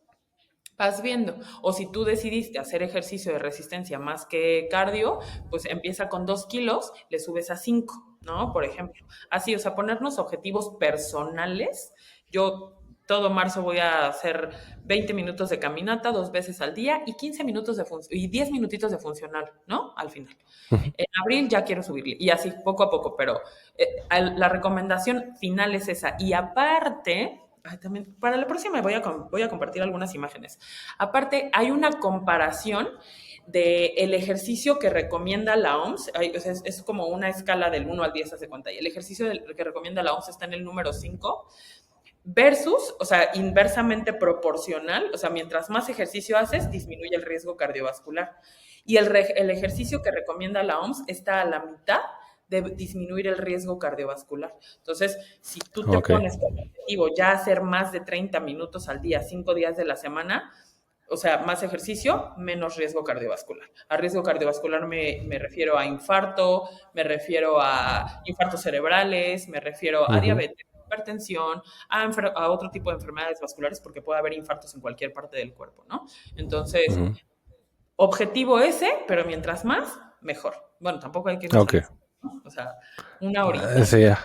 Vas viendo. O si tú decidiste hacer ejercicio de resistencia más que cardio, pues empieza con 2 kilos, le subes a 5, ¿no? Por ejemplo. Así, o sea, ponernos objetivos personales. Yo todo marzo voy a hacer 20 minutos de caminata 2 veces al día y 15 minutos y 10 minutitos de funcional, ¿no? Al final. Ujú. En abril ya quiero subirle y así poco a poco, pero la recomendación final es esa. Y aparte, también para la próxima voy a compartir algunas imágenes. Aparte, hay una comparación del ejercicio que recomienda la OMS, o sea, es como una escala del 1 al 10, hace cuenta, y el ejercicio que recomienda la OMS está en el número 5, versus, o sea, inversamente proporcional, o sea, mientras más ejercicio haces, disminuye el riesgo cardiovascular. Y el ejercicio que recomienda la OMS está a la mitad de disminuir el riesgo cardiovascular. Entonces, si tú te Ok. pones como objetivo ya hacer más de 30 minutos al día, 5 días de la semana, o sea, más ejercicio, menos riesgo cardiovascular. A riesgo cardiovascular me refiero a infarto, me refiero a infartos cerebrales, me refiero a Ujú. diabetes, hipertensión, a otro tipo de enfermedades vasculares, porque puede haber infartos en cualquier parte del cuerpo, ¿no? Entonces, Ujú. objetivo ese, pero mientras más, mejor. Bueno, tampoco hay que irnos al Ok. extremo, ¿no? O sea, una horita, Sí, a la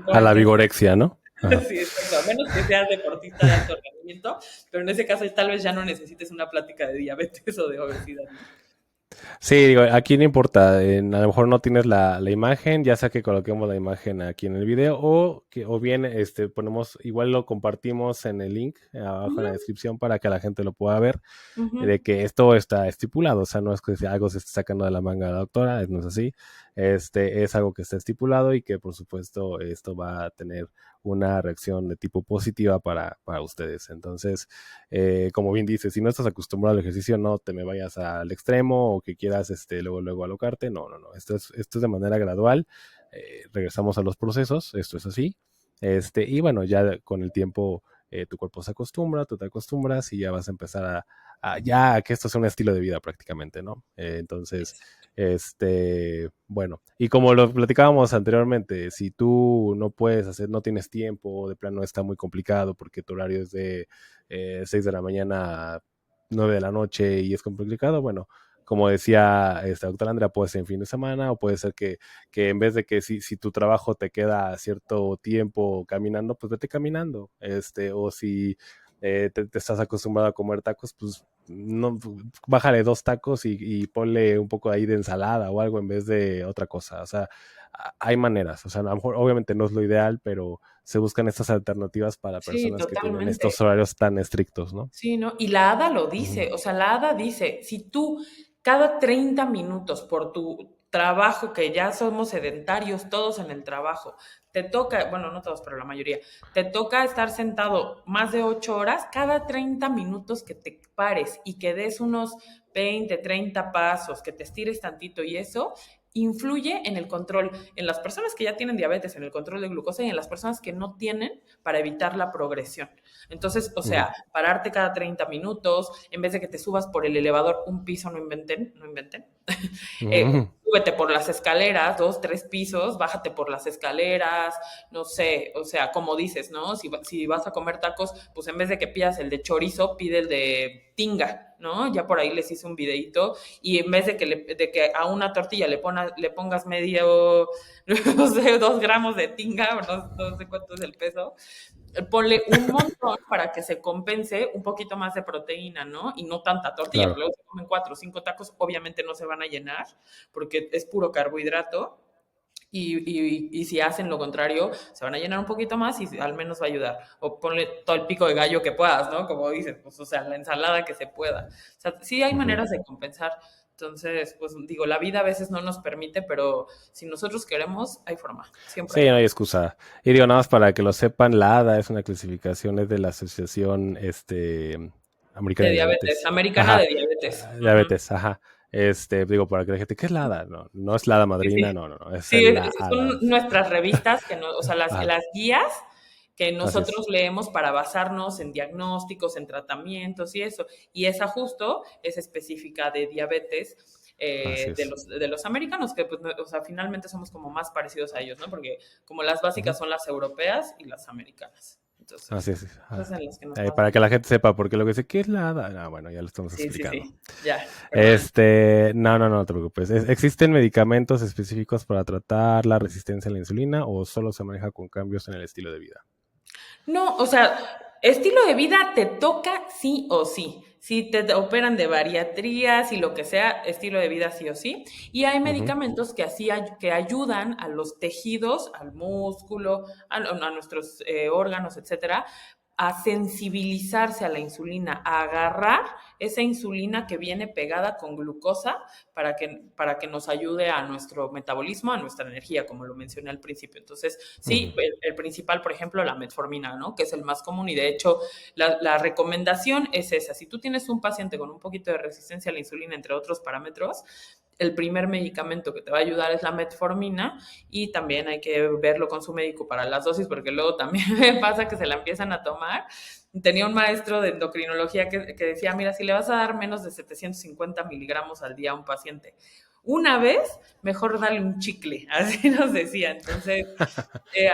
40. vigorexia, ¿no? Ajá. Sí, exacto. A menos que seas deportista de alto rendimiento, pero en ese caso tal vez ya no necesites una plática de diabetes o de obesidad, ¿no? Sí, digo, aquí no importa, a lo mejor no tienes la imagen, ya sea que coloquemos la imagen aquí en el video o bien ponemos, igual lo compartimos en el link abajo en la Ujú, descripción para que la gente lo pueda ver, de ujú. que esto está estipulado, o sea, no es que algo se esté sacando de la manga de la doctora, no es así, es algo que está estipulado y que por supuesto esto va a tener una reacción de tipo positiva para ustedes. Entonces, como bien dices, si no estás acostumbrado al ejercicio, no te me vayas al extremo o que quieras luego alocarte. No, no, no. Esto es de manera gradual. Regresamos a los procesos, esto es así. Y bueno, ya con el tiempo tu cuerpo se acostumbra, tú te acostumbras y ya vas a empezar ya que esto es un estilo de vida prácticamente, ¿no? Entonces, bueno, y como lo platicábamos anteriormente, si tú no puedes hacer, no tienes tiempo, de plano está muy complicado porque tu horario es de 6 de la mañana a 9 de la noche y es complicado, bueno, como decía esta doctora Andrea, puede ser en fin de semana o puede ser que en vez de que si tu trabajo te queda cierto tiempo caminando, pues vete caminando, o si te estás acostumbrado a comer tacos, pues no, bájale 2 tacos y ponle un poco ahí de ensalada o algo en vez de otra cosa, o sea, hay maneras, o sea, a lo mejor obviamente no es lo ideal, pero se buscan estas alternativas para Sí, personas que tienen totalmente. estos horarios tan estrictos, ¿no? Sí, ¿no? Y la hada lo Ujú. dice, o sea, la hada dice, si tú cada 30 minutos por tu trabajo, que ya somos sedentarios todos en el trabajo, te toca, bueno, no todos, pero la mayoría, te toca estar sentado más de 8 horas, cada 30 minutos que te pares y que des unos 20, 30 pasos, que te estires tantito y eso, influye en el control, en las personas que ya tienen diabetes, en el control de glucosa y en las personas que no tienen para evitar la progresión. Entonces, o Ujú. sea, pararte cada 30 minutos, en vez de que te subas por el elevador un piso, no inventen, no inventen. Ujú. Súbete por las escaleras, 2, 3 pisos, bájate por las escaleras, no sé, o sea, como dices, ¿no? Si vas a comer tacos, pues en vez de que pidas el de chorizo, pide el de tinga, ¿no? Ya por ahí les hice un videito y en vez de que a una tortilla le pongas medio, no sé, 2 gramos de tinga, no sé cuánto es el peso, ponle un montón para que se compense un poquito más de proteína, ¿no? Y no tanta tortilla, porque Claro. luego se comen 4 o 5 tacos, obviamente no se van a llenar, porque es puro carbohidrato. Y si hacen lo contrario, se van a llenar un poquito más y al menos va a ayudar. O ponle todo el pico de gallo que puedas, ¿no? Como dices, pues, o sea, la ensalada que se pueda. O sea, sí hay Ujú. maneras de compensar. Entonces, pues digo, la vida a veces no nos permite, pero si nosotros queremos, hay forma. Siempre Sí, hay no hay forma. excusa. Y digo, nada más para que lo sepan, la ADA es una clasificación, es de la Asociación Americana De de diabetes, Diabetes. americana Ajá, de diabetes. Ujú. diabetes, ajá. Digo, para que la gente, ¿qué es la ADA? No, no es la ADA Sí, madrina, sí. no, no, no, es Sí, la son ADA. nuestras revistas, que no, o sea, Ajá, las guías que así es, nosotros leemos para basarnos en diagnósticos, en tratamientos y eso. Y esa justo es específica de diabetes así de es. de los americanos, que pues, o sea, finalmente somos como más parecidos a ellos, ¿no? Porque como las Ujú. básicas son las europeas y las americanas. Así Entonces, es. esas en las que nos Para que basamos. la gente sepa, porque luego dice, ¿qué es la ADA? Ah, bueno, ya lo estamos Sí, sí, explicando. sí. Ya, perdón. No, no, no te preocupes. ¿Existen medicamentos específicos para tratar la resistencia a la insulina o solo se maneja con cambios en el estilo de vida? No, o sea, estilo de vida te toca sí o sí. Si te operan de bariatría, si lo que sea, estilo de vida sí o sí. Y hay Ujú, medicamentos que así que ayudan a los tejidos, al músculo, a nuestros órganos, etcétera, a sensibilizarse a la insulina, a agarrar esa insulina que viene pegada con glucosa para que nos ayude a nuestro metabolismo, a nuestra energía, como lo mencioné al principio. Entonces, ujú, sí, el principal, por ejemplo, la metformina, ¿no? Que es el más común y de hecho la recomendación es esa. Si tú tienes un paciente con un poquito de resistencia a la insulina, entre otros parámetros, el primer medicamento que te va a ayudar es la metformina y también hay que verlo con su médico para las dosis porque luego también me pasa que se la empiezan a tomar. Tenía un maestro de endocrinología que decía, mira, si le vas a dar menos de 750 miligramos al día a un paciente una vez, mejor dale un chicle, así nos decía. Entonces,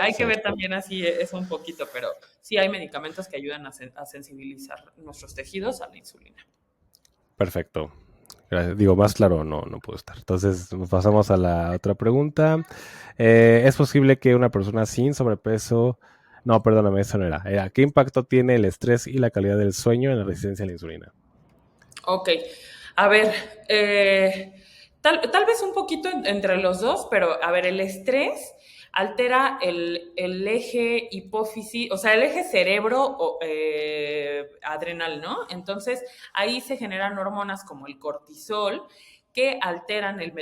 hay que sí, ver también así eso un poquito, pero sí hay medicamentos que ayudan a sensibilizar nuestros tejidos a la insulina. perfecto. Gracias. Digo, más claro, no, no puedo estar. Entonces, pasamos a la otra pregunta. ¿Es posible que una persona sin sobrepeso, no, perdóname, eso no era, ¿qué impacto tiene el estrés y la calidad del sueño en la resistencia a la insulina? Ok. A ver, tal vez un poquito entre los dos, pero a ver, el estrés altera el eje hipófisis, o sea, el eje cerebro-adrenal, ¿no? Entonces, ahí se generan hormonas como el cortisol que alteran el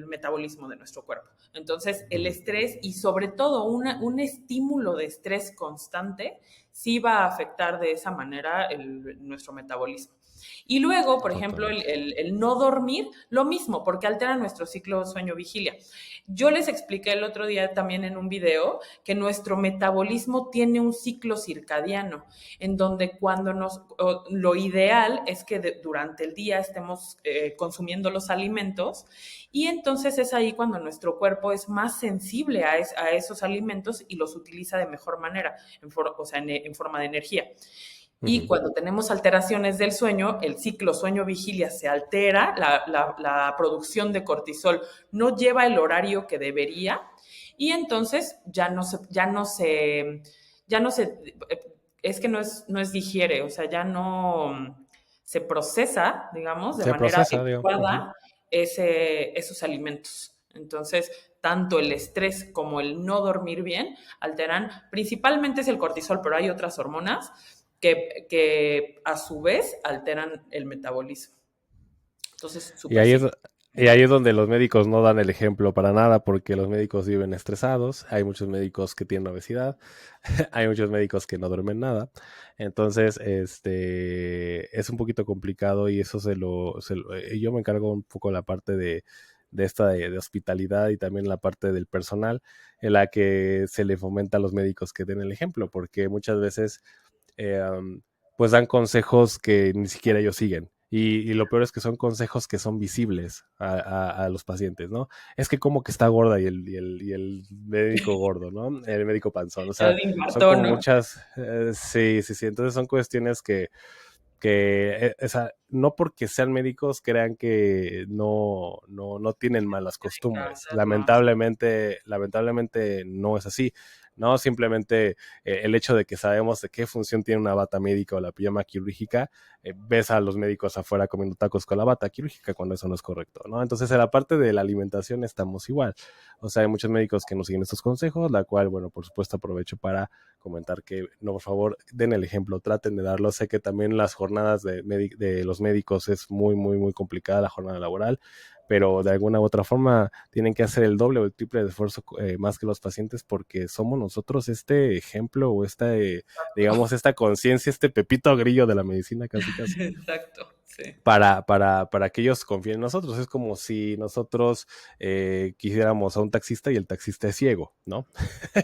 metabolismo de nuestro cuerpo. Entonces, el Ujú. estrés y sobre todo un estímulo de estrés constante sí va a afectar de esa manera nuestro metabolismo. Y luego, por ejemplo, Totalmente. el no dormir, lo mismo, porque altera nuestro ciclo sueño-vigilia. Yo les expliqué el otro día también en un video que nuestro metabolismo tiene un ciclo circadiano, en donde lo ideal es que durante el día estemos consumiendo los alimentos y entonces es ahí cuando nuestro cuerpo es más sensible a esos alimentos y los utiliza de mejor manera, o sea, en forma de energía. Y Ujú. cuando tenemos alteraciones del sueño, el ciclo sueño-vigilia se altera, la producción de cortisol no lleva el horario que debería y entonces es que no es digiere, o sea, ya no se procesa, digamos, de Se manera procesa, digo. Ujú. adecuada esos alimentos. Entonces, tanto el estrés como el no dormir bien alteran, principalmente es el cortisol, pero hay otras hormonas que a su vez alteran el metabolismo. Entonces, Y súper ahí sí. es, y ahí es donde los médicos no dan el ejemplo para nada, porque los médicos viven estresados, hay muchos médicos que tienen obesidad, hay muchos médicos que no duermen nada. Entonces, es un poquito complicado y eso yo me encargo un poco la parte de esta de hospitalidad y también la parte del personal en la que se le fomenta a los médicos que den el ejemplo, porque muchas veces pues dan consejos que ni siquiera ellos siguen. Y lo peor es que son consejos que son visibles a los pacientes, ¿no? Es que como que está gorda y el médico gordo, ¿no? El médico panzón. O sea, El son infarto, como ¿no? muchas, sí, sí, sí. Entonces son cuestiones que o sea, no porque sean médicos crean que no tienen malas costumbres. No, sí. Lamentablemente no es así. No, simplemente el hecho de que sabemos de qué función tiene una bata médica o la pijama quirúrgica, ves a los médicos afuera comiendo tacos con la bata quirúrgica cuando eso no es correcto, ¿no? Entonces, en la parte de la alimentación estamos igual. O sea, hay muchos médicos que no siguen estos consejos, la cual, bueno, por supuesto aprovecho para comentar que, no, por favor, den el ejemplo, traten de darlo. Sé que también las jornadas de los médicos es muy, muy, muy complicada la jornada laboral, pero de alguna u otra forma tienen que hacer el doble o el triple de esfuerzo más que los pacientes porque somos nosotros este ejemplo o digamos, esta conciencia, este pepito grillo de la medicina casi casi Exacto, sí. para que ellos confíen en nosotros. Es como si nosotros quisiéramos a un taxista y el taxista es ciego, ¿no?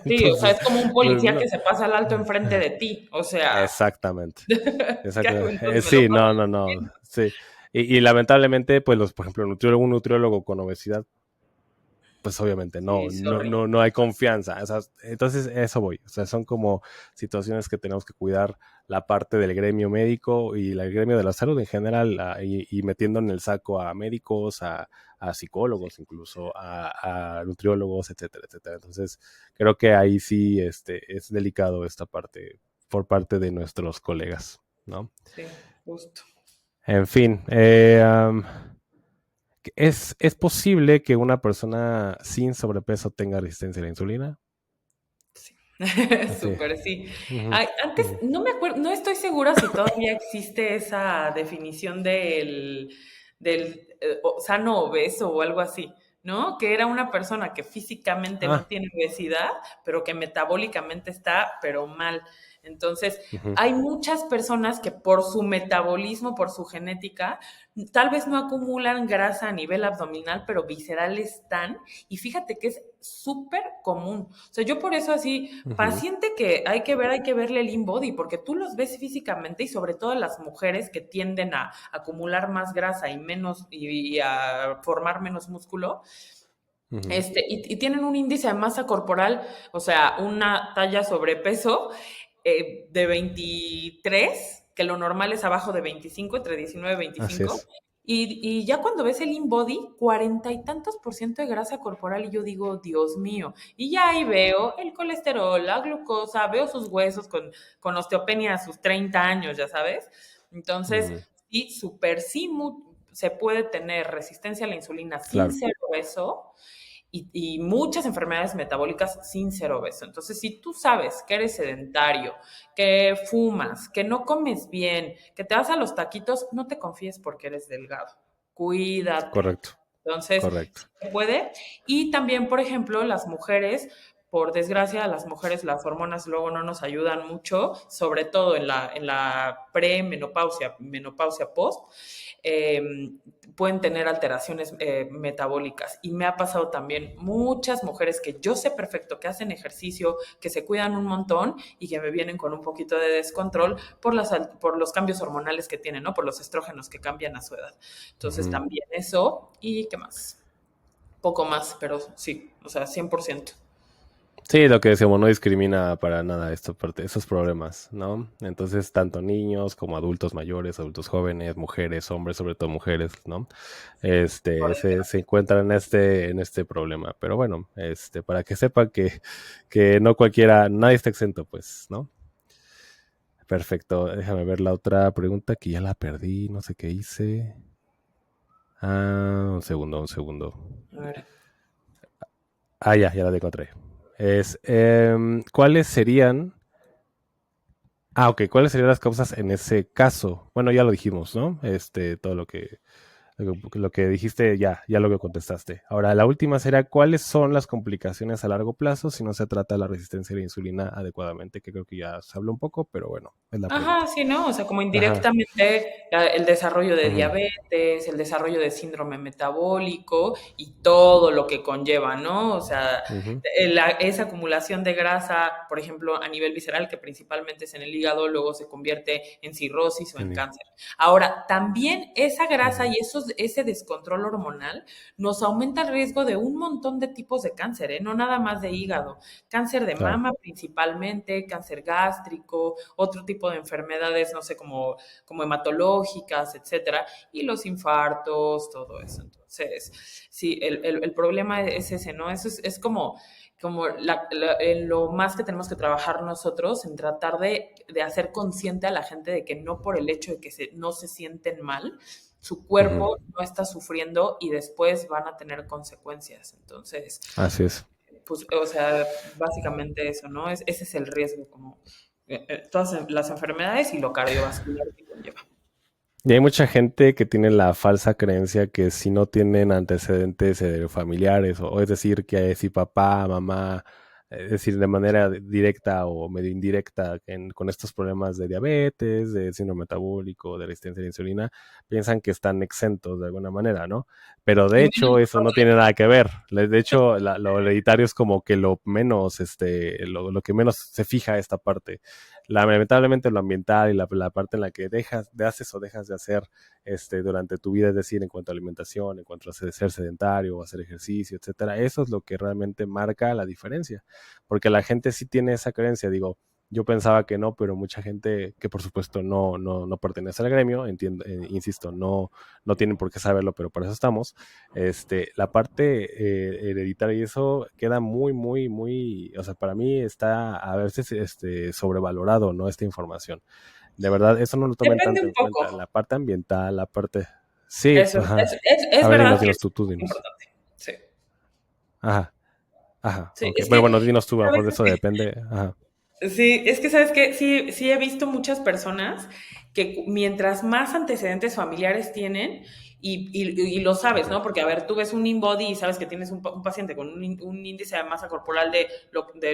Sí, o sea, Entonces, es como un pues policía no. que se pasa al alto enfrente de ti. O sea, Exactamente. ¿qué hago Exactamente. entonces? ¿Me lo Sí, paso no, no, no. bien? Sí. Y lamentablemente, pues por ejemplo, un nutriólogo con obesidad, pues obviamente Sí, sorry. no hay confianza. O sea, entonces, eso voy. O sea, son como situaciones que tenemos que cuidar la parte del gremio médico y el gremio de la salud en general, y metiendo en el saco a médicos, a Sí, psicólogos, incluso a nutriólogos, etcétera, etcétera. Entonces, creo que ahí sí es delicado esta parte por parte de nuestros colegas, ¿no? sí, justo. En fin, ¿es posible que una persona sin sobrepeso tenga resistencia a la insulina? Sí. Así. Súper, sí. Ujú, Ay, antes, ujú. no me acuerdo, no estoy segura si todavía existe esa definición del sano obeso o algo así, ¿no? Que era una persona que físicamente no Ah, tiene obesidad, pero que metabólicamente está, pero mal. Entonces, ujú, hay muchas personas que por su metabolismo, por su genética, tal vez no acumulan grasa a nivel abdominal, pero visceral están. Y fíjate que es súper común. O sea, yo por eso así, ujú, paciente que hay que verle el in-body, porque tú los ves físicamente y sobre todo las mujeres que tienden a acumular más grasa y a formar menos músculo, ujú. y tienen un índice de masa corporal, o sea, una talla sobrepeso de 23, que lo normal es abajo de 25, entre 19 y Así 25. es. Y ya cuando ves el InBody, 40 y tantos % de grasa corporal, y yo digo, Dios mío. Y ya ahí veo el colesterol, la glucosa, veo sus huesos con osteopenia a sus 30 años, ya sabes. Entonces, Ujú. sí, súper sí, se puede tener resistencia a la insulina sin Claro, ser obeso y muchas enfermedades metabólicas sin ser obeso. Entonces, si tú sabes que eres sedentario, que fumas, que no comes bien, que te vas a los taquitos, no te confíes porque eres delgado. Cuídate. correcto, Entonces, correcto. sí se puede. Y también, por ejemplo, las mujeres, por desgracia, a las mujeres las hormonas luego no nos ayudan mucho, sobre todo en la premenopausia, menopausia post, eh, pueden tener alteraciones metabólicas. Y me ha pasado también muchas mujeres que yo sé perfecto que hacen ejercicio, que se cuidan un montón y que me vienen con un poquito de descontrol por los cambios hormonales que tienen, ¿no? Por los estrógenos que cambian a su edad. Entonces Ujú. también eso. ¿Y qué más? Poco más, pero sí, o sea, 100%. Sí, lo que decíamos, no discrimina para nada esos problemas, ¿no? Entonces, tanto niños como adultos mayores, adultos jóvenes, mujeres, hombres, sobre todo mujeres, ¿no? Se encuentran en este problema. Pero bueno, para que sepan que no cualquiera, nadie está exento, pues, ¿no? Perfecto. Déjame ver la otra pregunta que ya la perdí, no sé qué hice. Ah, un segundo, un segundo. A ver. Ah, ya la encontré. ¿Cuáles serían? Ah, ok, ¿cuáles serían las causas en ese caso? Bueno, ya lo dijimos, ¿no? Todo lo que dijiste ya lo que contestaste. Ahora, la última será, ¿cuáles son las complicaciones a largo plazo si no se trata la resistencia a la insulina adecuadamente? Que creo que ya se habló un poco, pero bueno, es la Ajá, pregunta. sí, ¿no? O sea, como Ajá. indirectamente el desarrollo de Ujú, diabetes, el desarrollo de síndrome metabólico y todo lo que conlleva, ¿no? O sea, ujú, esa acumulación de grasa, por ejemplo, a nivel visceral, que principalmente es en el hígado, luego se convierte en cirrosis o en cáncer. Ahora, también esa grasa ujú, y ese descontrol hormonal nos aumenta el riesgo de un montón de tipos de cáncer, ¿eh? No nada más de hígado. Cáncer de claro. mama principalmente, cáncer gástrico, otro tipo de enfermedades, no sé, como hematológicas, etcétera, y los infartos, todo eso. Entonces, sí, el problema es ese, ¿no? Eso es como en lo más que tenemos que trabajar nosotros en tratar de hacer consciente a la gente de que no por el hecho de que no se sienten mal, su Ujú, cuerpo no está sufriendo y después van a tener consecuencias. Entonces, así es. pues, o sea, básicamente eso, ¿no? Ese es el riesgo, como todas las enfermedades y lo cardiovascular que conlleva. Y hay mucha gente que tiene la falsa creencia que si no tienen antecedentes familiares, o es decir, que si papá, mamá, es decir, de manera directa o medio indirecta con estos problemas de diabetes, de síndrome metabólico, de resistencia a la insulina, piensan que están exentos de alguna manera, ¿no? Pero de Y menos hecho eso no tiene nada que ver. De hecho, lo hereditario es como que lo menos, lo que menos se fija esta parte. Lamentablemente lo ambiental y la parte en la que haces o dejas de hacer durante tu vida, es decir, en cuanto a alimentación, en cuanto a ser sedentario o hacer ejercicio, etcétera, eso es lo que realmente marca la diferencia, porque la gente sí tiene esa creencia, digo, yo pensaba que no, pero mucha gente que por supuesto no pertenece al gremio, entiendo, insisto, no tienen por qué saberlo, pero por eso estamos, la parte hereditaria y eso queda muy, o sea, para mí está a veces sobrevalorado, ¿no? Esta información. De verdad, eso no lo toman depende tanto un en cuenta. poco. La parte ambiental, la parte... Sí, Eso ajá. es A ver, verdad que dinos es tú dinos. importante. Sí. Ajá, ajá, Sí, ok. es Pero que, bueno, dinos tú, a lo ¿sabes? mejor de eso depende. Ajá. Sí, es que sabes que sí he visto muchas personas que mientras más antecedentes familiares tienen, y lo sabes, Ujú, ¿no? Porque, a ver, tú ves un InBody y sabes que tienes un paciente con un índice de masa corporal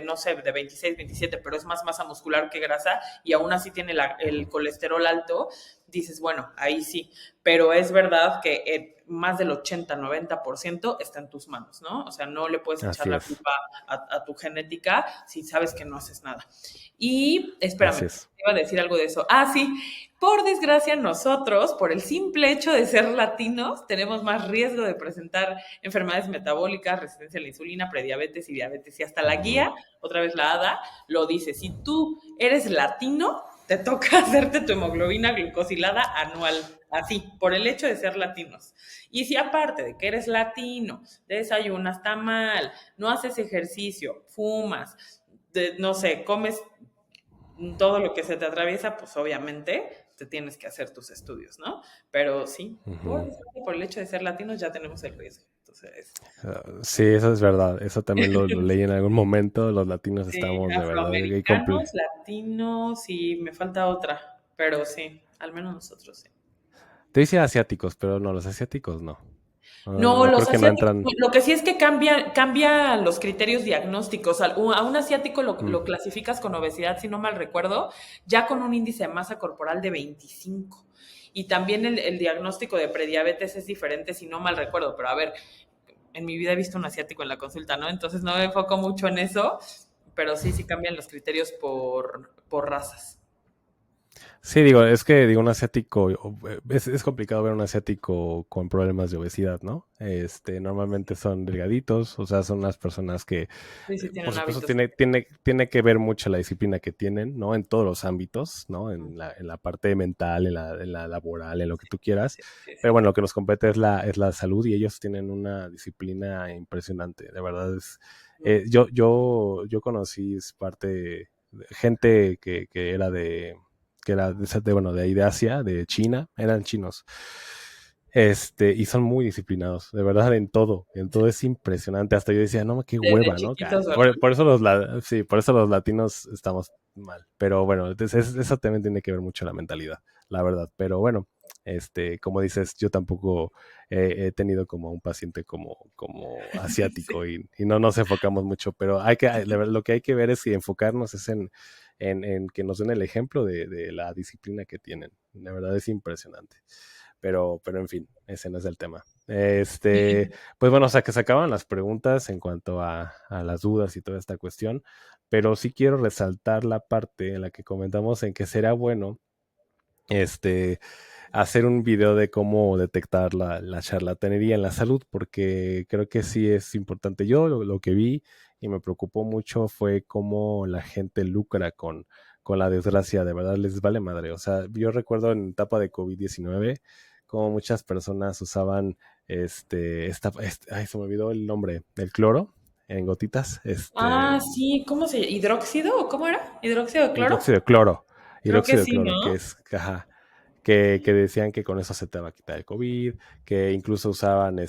no sé, de 26, 27, pero es más masa muscular que grasa, y aún así tiene el ujú. colesterol alto, dices, bueno, ahí sí. Pero es verdad que más del 80-90% está en tus manos, ¿no? O sea, no le puedes echar Así la es, culpa a tu genética si sabes que no haces nada. Y así espérame, es. iba a decir algo de eso. Ah, sí, por desgracia nosotros, por el simple hecho de ser latinos, tenemos más riesgo de presentar enfermedades metabólicas, resistencia a la insulina, prediabetes y diabetes. Y hasta la Ujú, guía, otra vez la ADA, lo dice. Si tú eres latino, te toca hacerte tu hemoglobina glucosilada anual, así, por el hecho de ser latinos. Y si aparte de que eres latino, desayunas tamal, no haces ejercicio, fumas, no sé, comes todo lo que se te atraviesa, pues obviamente te tienes que hacer tus estudios, ¿no? Pero sí, Ujú. por el hecho de ser latinos ya tenemos el riesgo. Entonces, Sí, eso es verdad. Eso también lo leí en algún momento. Los latinos sí, estamos de verdad ahí afroamericanos, latinos y me falta otra, pero sí, al menos nosotros sí. te dice asiáticos, pero no, los asiáticos no. No, No, no creo los que no asiáticos, entran. lo que sí es que cambia los criterios diagnósticos. A un asiático Mm. lo clasificas con obesidad, si no mal recuerdo, ya con un índice de masa corporal de 25. Y también el diagnóstico de prediabetes es diferente, si no mal recuerdo. Pero a ver, en mi vida he visto un asiático en la consulta, ¿no? Entonces no me enfoco mucho en eso, pero sí cambian los criterios por razas. Sí, digo, es que digo un asiático, es complicado ver un asiático con problemas de obesidad, ¿no? Normalmente son delgaditos, o sea, son las personas que, Sí, sí, por tienen supuesto, hábitos. tiene que ver mucho la disciplina que tienen, ¿no? En todos los ámbitos, ¿no? Ujú. En la parte mental, en la laboral, en lo que tú quieras. Sí, sí, Pero sí. bueno, lo que nos compete es la salud y ellos tienen una disciplina impresionante. De verdad es, yo conocí es parte de gente que era que era bueno, de ahí de Asia, de China, eran chinos. Y son muy disciplinados, de verdad, en todo es impresionante. Hasta yo decía, no, qué Desde hueva, ¿no? chiquitos, ¿verdad? Por eso sí, por eso los latinos estamos mal. Pero bueno, entonces eso también tiene que ver mucho la mentalidad, la verdad. Pero bueno, como dices, yo tampoco he tenido como un paciente como asiático Sí. y no nos enfocamos mucho, pero lo que hay que ver es que enfocarnos es en que nos den el ejemplo de la disciplina que tienen. De verdad es impresionante. Pero en fin, ese no es el tema. Pues bueno, o sea que se acaban las preguntas en cuanto a las dudas y toda esta cuestión, pero sí quiero resaltar la parte en la que comentamos en que será bueno este, hacer un video de cómo detectar la charlatanería en la salud, porque creo que sí es importante. Yo lo que vi y me preocupó mucho fue cómo la gente lucra con la desgracia, de verdad les vale madre. O sea, yo recuerdo en etapa de COVID-19 cómo muchas personas usaban ay, se me olvidó el nombre, el cloro en gotitas, Ah, sí, ¿cómo se llama? ¿Hidróxido o cómo era? ¿Hidróxido de cloro? Creo que hidróxido de sí, ¿no? cloro, que es, ajá, que decían que con eso se te va a quitar el COVID, que incluso usaban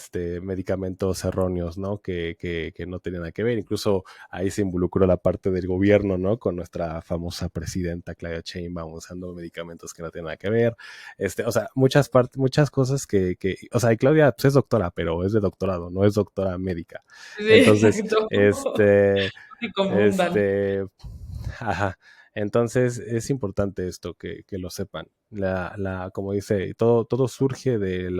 medicamentos erróneos, ¿no? Que no tenían nada que ver. Incluso ahí se involucró la parte del gobierno, ¿no? Con nuestra famosa presidenta Claudia Sheinbaum usando medicamentos que no tienen nada que ver. O sea, muchas cosas o sea, y Claudia pues, es doctora, pero es de doctorado, no es doctora médica. Sí, Entonces, exacto. No se confundan. este, ajá. Entonces es importante esto que lo sepan. Como dice, todo surge de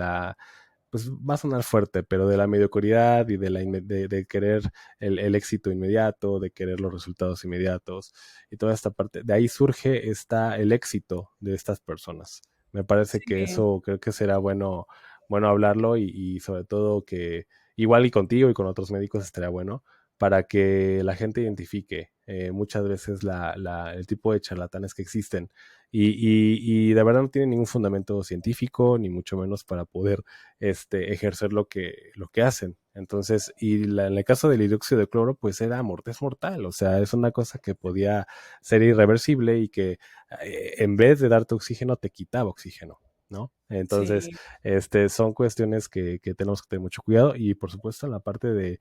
pues va a sonar fuerte, pero de la mediocridad y de querer el éxito inmediato, de querer los resultados inmediatos y toda esta parte. De ahí surge el éxito de estas personas. Me parece que Sí, eso creo que será bueno hablarlo y sobre todo que igual y contigo y con otros médicos estaría bueno para que la gente identifique muchas veces el tipo de charlatanes que existen y de verdad no tienen ningún fundamento científico ni mucho menos para poder ejercer lo que hacen. Entonces, en el caso del hidróxido de cloro, pues es mortal, o sea, es una cosa que podía ser irreversible y que en vez de darte oxígeno, te quitaba oxígeno, ¿no? Entonces, sí. son cuestiones que tenemos que tener mucho cuidado y por supuesto en la parte de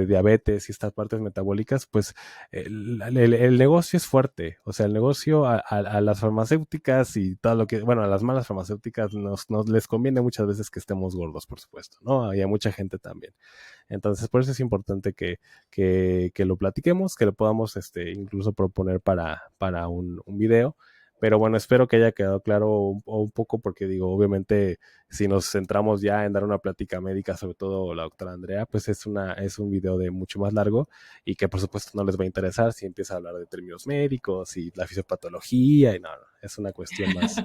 diabetes y estas partes metabólicas, pues el negocio es fuerte, o sea, el negocio a las farmacéuticas y todo lo que, bueno, a las malas farmacéuticas nos les conviene muchas veces que estemos gordos, por supuesto, ¿no? Y a mucha gente también. Entonces, por eso es importante que lo platiquemos, que lo podamos incluso proponer para un video. Pero bueno, espero que haya quedado claro un poco porque digo, obviamente, si nos centramos ya en dar una plática médica, sobre todo la doctora Andrea, pues es un video de mucho más largo y que por supuesto no les va a interesar si empieza a hablar de términos médicos y la fisiopatología y no, es una cuestión más,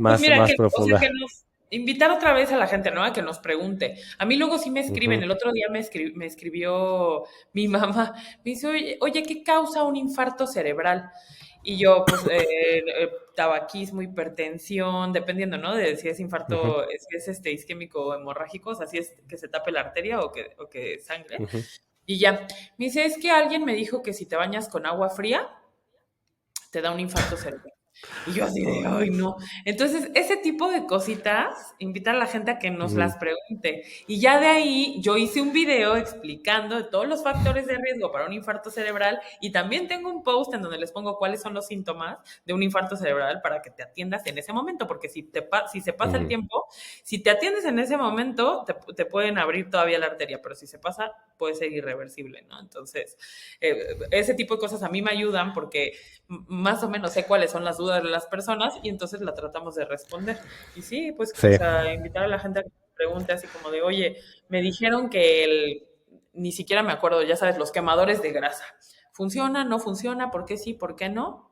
Pues mira, más o sea, que profunda. nos invitar otra vez a la gente, ¿no? A que nos pregunte. A mí luego sí me escriben. Ujú, El otro día me escribió mi mamá. Me dice, oye, ¿qué causa un infarto cerebral? Y yo, pues, tabaquismo, hipertensión, dependiendo, ¿no? De si es ujú, infarto, si es isquémico o hemorrágico, o sea, si es que se tape la arteria o que sangre. ujú. Y ya. Me dice, es que alguien me dijo que si te bañas con agua fría, te da un infarto cerebral. Y yo así de, ay, no. Entonces, ese tipo de cositas, invitar a la gente a que nos Ujú, las pregunte. Y ya de ahí yo hice un video explicando de todos los factores de riesgo para un infarto cerebral y también tengo un post en donde les pongo cuáles son los síntomas de un infarto cerebral para que te atiendas en ese momento, porque si se pasa el ujú. tiempo, si te atiendes en ese momento, te pueden abrir todavía la arteria, pero si se pasa, puede ser irreversible, ¿no? Entonces, ese tipo de cosas a mí me ayudan porque más o menos sé cuáles son las dudas de las personas y entonces la tratamos de responder. Y sí, pues, o Sí. sea, invitar a la gente a que pregunte así como de, oye, me dijeron que ni siquiera me acuerdo, ya sabes, los quemadores de grasa. ¿Funciona? ¿No funciona? ¿Por qué sí? ¿Por qué no?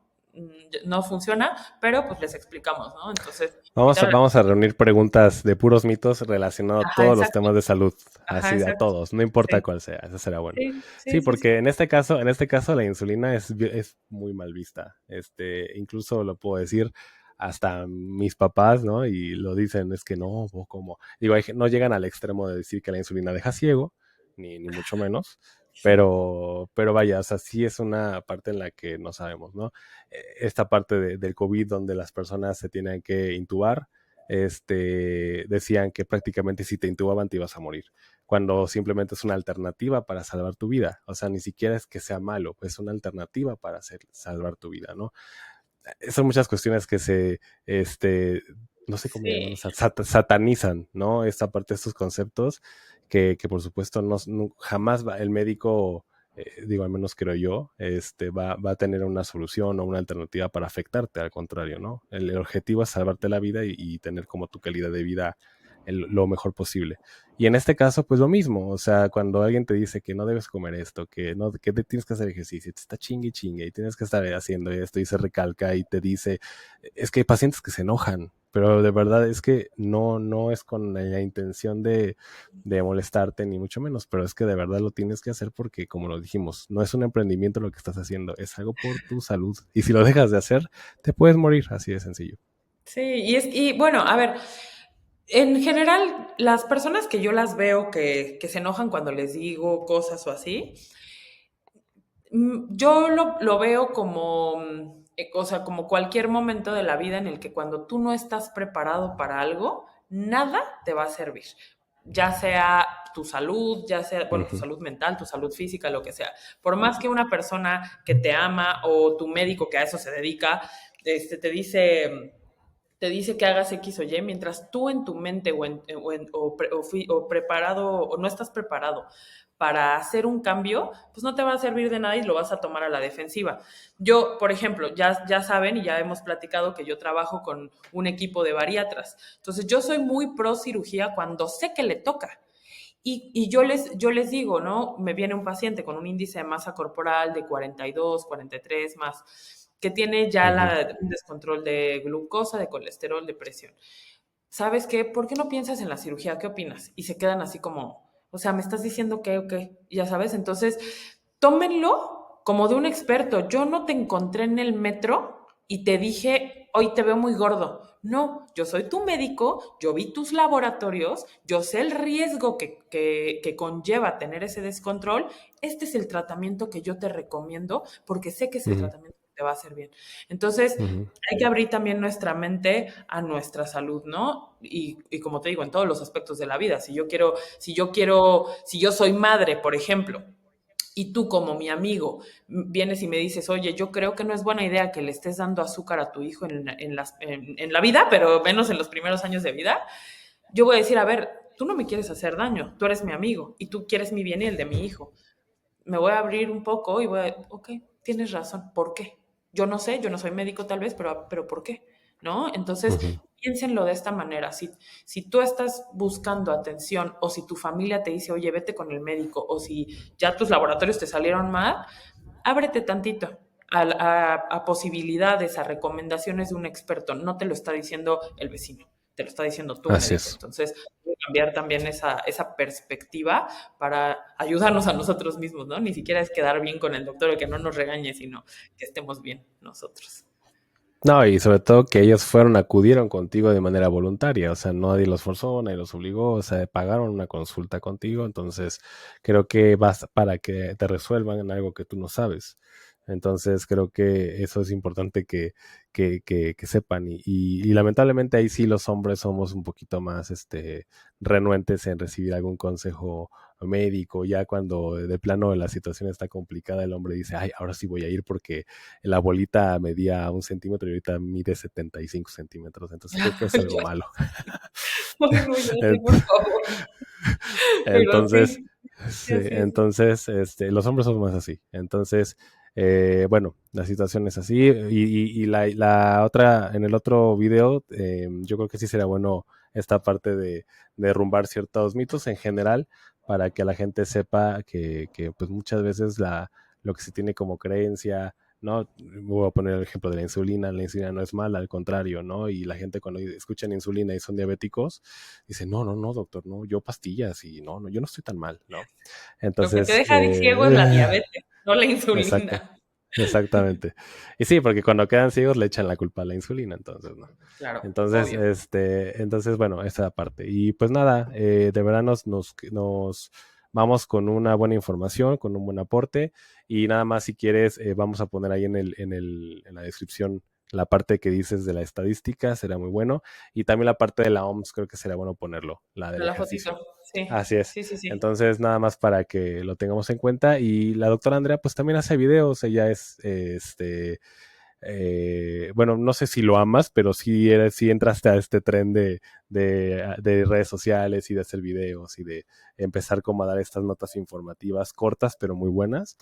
No funciona, pero pues les explicamos, ¿no? Entonces, Vamos invitar a, a la vamos gente. a reunir preguntas de puros mitos relacionados a Ajá, todos los exacto. temas de salud, Ajá, así a exacto. todos, no importa Sí, cuál sea, eso será bueno. sí, Sí, sí, sí, sí. porque en este caso la insulina es muy mal vista. Incluso lo puedo decir hasta mis papás, ¿no? Y lo dicen, es que no, vos como, digo, no llegan al extremo de decir que la insulina deja ciego, ni mucho menos, Sí, pero vaya, o sea, sí es una parte en la que no sabemos, ¿no? Esta parte del COVID donde las personas se tienen que intubar, decían que prácticamente si te intubaban te ibas a morir, cuando simplemente es una alternativa para salvar tu vida. O sea, ni siquiera es que sea malo, es una alternativa para salvar tu vida, ¿no? Son muchas cuestiones que no sé cómo sí. llamarlo, satanizan, ¿no? Esta parte de estos conceptos que por supuesto jamás el médico, digo, al menos creo yo, va a tener una solución o una alternativa para afectarte, al contrario, ¿no? El objetivo es salvarte la vida y tener como tu calidad de vida lo mejor posible. Y en este caso, pues lo mismo, o sea, cuando alguien te dice que no debes comer esto, que te tienes que hacer ejercicio, te está chingue y chingue y tienes que estar haciendo esto y se recalca y te dice, es que hay pacientes que se enojan, pero de verdad es que no es con la intención de molestarte ni mucho menos, pero es que de verdad lo tienes que hacer porque, como lo dijimos, no es un emprendimiento lo que estás haciendo, es algo por tu salud. Y si lo dejas de hacer, te puedes morir, así de sencillo. Sí, y bueno, a ver, en general, las personas que yo las veo que se enojan cuando les digo cosas o así, yo lo veo como, o sea, como cualquier momento de la vida en el que cuando tú no estás preparado para algo, nada te va a servir. Ya sea tu salud, ya sea, bueno, tu Ujú, salud mental, tu salud física, lo que sea. Por más que una persona que te ama o tu médico que a eso se dedica, te dice que hagas X o Y, mientras tú en tu mente o preparado o no estás preparado para hacer un cambio, pues no te va a servir de nada y lo vas a tomar a la defensiva. Yo, por ejemplo, ya saben y ya hemos platicado que yo trabajo con un equipo de bariatras. Entonces, yo soy muy pro cirugía cuando sé que le toca. Y yo les digo, ¿no? Me viene un paciente con un índice de masa corporal de 42, 43 más, que tiene ya ujú. un descontrol de glucosa, de colesterol, de presión. ¿Sabes qué? ¿Por qué no piensas en la cirugía? ¿Qué opinas? Y se quedan así como, o sea, me estás diciendo que, ok, ya sabes. Entonces, tómenlo como de un experto. Yo no te encontré en el metro y te dije, hoy te veo muy gordo. No, yo soy tu médico, yo vi tus laboratorios, yo sé el riesgo que conlleva tener ese descontrol. Este es el tratamiento que yo te recomiendo porque sé que es el Ujú, tratamiento que te va a hacer bien. Entonces, ujú. hay que abrir también nuestra mente a nuestra salud, ¿no? Y como te digo, en todos los aspectos de la vida. Si yo soy madre, por ejemplo, y tú como mi amigo vienes y me dices, oye, yo creo que no es buena idea que le estés dando azúcar a tu hijo en la vida, pero menos en los primeros años de vida, yo voy a decir, a ver, tú no me quieres hacer daño, tú eres mi amigo y tú quieres mi bien y el de mi hijo. Me voy a abrir un poco y voy a, ok, tienes razón, ¿por qué? Yo no sé, yo no soy médico tal vez, pero ¿por qué? ¿No? Entonces, Ujú. piénsenlo de esta manera. Si tú estás buscando atención o si tu familia te dice, oye, vete con el médico o si ya tus laboratorios te salieron mal, ábrete tantito a posibilidades, a recomendaciones de un experto. No te lo está diciendo el vecino, te lo está diciendo tu Así médico. es. Entonces, hay que cambiar también esa perspectiva para ayudarnos a nosotros mismos, ¿no? Ni siquiera es quedar bien con el doctor o que no nos regañe, sino que estemos bien nosotros. No, y sobre todo que ellos acudieron contigo de manera voluntaria, o sea, nadie los forzó, nadie los obligó, o sea, pagaron una consulta contigo, entonces creo que vas para que te resuelvan en algo que tú no sabes. Entonces creo que eso es importante que sepan y lamentablemente ahí sí los hombres somos un poquito más renuentes en recibir algún consejo médico. Ya cuando de plano la situación está complicada, el hombre dice, ay, ahora sí voy a ir porque la bolita medía 1 centímetro y ahorita mide 75 centímetros. Entonces creo que es algo Ya. malo. Ay, no, ya sé, por favor. Pero Entonces, sí, sí, sí, así es. entonces, los hombres son más así. Entonces, bueno, la situación es así. Y la otra, en el otro video, yo creo que sí sería bueno esta parte de derrumbar ciertos mitos en general para que la gente sepa que pues muchas veces lo que se tiene como creencia, ¿no? Voy a poner el ejemplo de la insulina no es mala, al contrario, ¿no? Y la gente cuando escuchan insulina y son diabéticos, dice, no, no, no, doctor, no, yo pastillas y no, no, yo no estoy tan mal, ¿no? Lo que te Entonces, deja ciego es la diabetes, no la exacta, insulina. exactamente. Y sí, porque cuando quedan ciegos le echan la culpa a la insulina, entonces, ¿no? Claro, Entonces, obvio. entonces, bueno, esa parte. Y pues nada, de verdad nos vamos con una buena información, con un buen aporte. Y nada más, si quieres, vamos a poner ahí en la descripción la parte que dices de la estadística, será muy bueno. Y también la parte de la OMS, creo que será bueno ponerlo, la De del la ejercicio. fotito. Sí, Así es. sí, sí, sí. Entonces, nada más para que lo tengamos en cuenta. Y la doctora Andrea, pues también hace videos. Ella es, bueno, no sé si lo amas, pero sí entraste a este tren de redes sociales y de hacer videos y de empezar como a dar estas notas informativas cortas, pero muy buenas.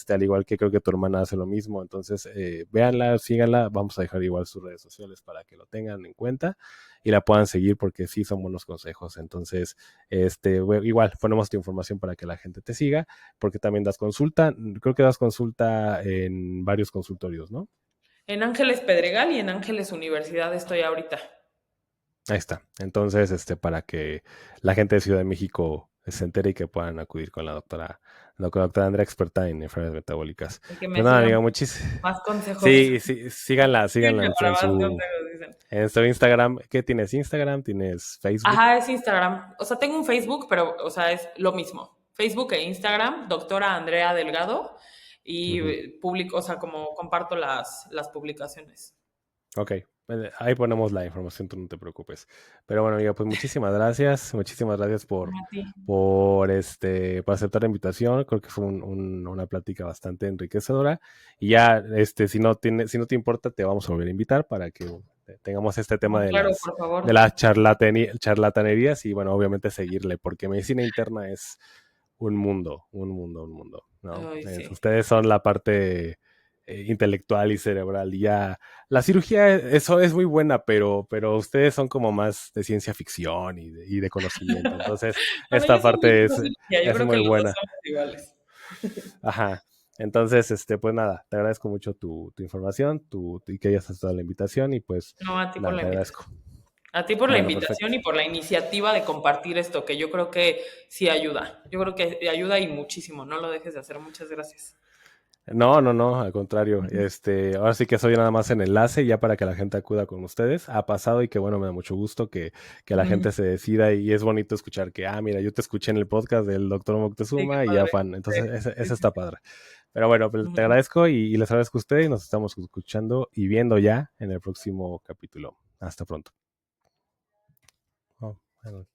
Al igual que creo que tu hermana hace lo mismo. Entonces, véanla, síganla. Vamos a dejar igual sus redes sociales para que lo tengan en cuenta y la puedan seguir porque sí son buenos consejos. Entonces, igual ponemos tu información para que la gente te siga, porque también das consulta. Creo que das consulta en varios consultorios, ¿no? En Ángeles Pedregal y en Ángeles Universidad estoy ahorita. Ahí está. Entonces, para que la gente de Ciudad de México se entere y que puedan acudir con la doctora Andrea, experta en enfermedades metabólicas. Y que Pues me nada, sigan amiga, por muchísimas. más consejos. Sí, sí, síganla, síganla Síganme para más consejos, dicen. en su Instagram. ¿Qué tienes? ¿Instagram? ¿Tienes Facebook? Ajá, es Instagram. O sea, tengo un Facebook, pero, o sea, es lo mismo. Facebook e Instagram, doctora Andrea Delgado, y Ujú. publico, o sea, como comparto las publicaciones. Ok, ahí ponemos la información, tú no te preocupes. Pero bueno, amiga, pues muchísimas gracias A ti. por aceptar la invitación. Creo que fue una plática bastante enriquecedora. Y ya, si no te importa, te vamos a volver a invitar para que tengamos este tema No, de claro, las, por de favor. las charlatanerías y bueno, obviamente seguirle, porque medicina interna es un mundo, un mundo, un mundo, ¿no? Ay, sí. Ustedes son la parte intelectual y cerebral y ya la cirugía, eso es muy buena, pero ustedes son como más de ciencia ficción y de conocimiento. Entonces, Bueno, esta yo soy muy parte pro cirugía, yo es creo que muy los dos buena. somos iguales. Ajá. Entonces, pues nada, te agradezco mucho tu información, y que hayas aceptado la invitación y pues No, a ti por nada, la te invitación. agradezco. A ti por la Bueno, perfecto. invitación y por la iniciativa de compartir esto, que yo creo que sí ayuda. Yo creo que ayuda y muchísimo. No lo dejes de hacer. Muchas gracias. No, no, no, al contrario. Ahora sí que soy nada más en enlace ya para que la gente acuda con ustedes. Ha pasado y que bueno, me da mucho gusto que la Ujú. gente se decida y es bonito escuchar que, mira, yo te escuché en el podcast del doctor Sí, qué Moctezuma y ya padre. fan. Sí, Entonces, sí, eso sí, está sí. padre. Pero bueno, pues te Ujú. agradezco y les agradezco a ustedes y nos estamos escuchando y viendo ya en el próximo capítulo. Hasta pronto. Oh, bueno.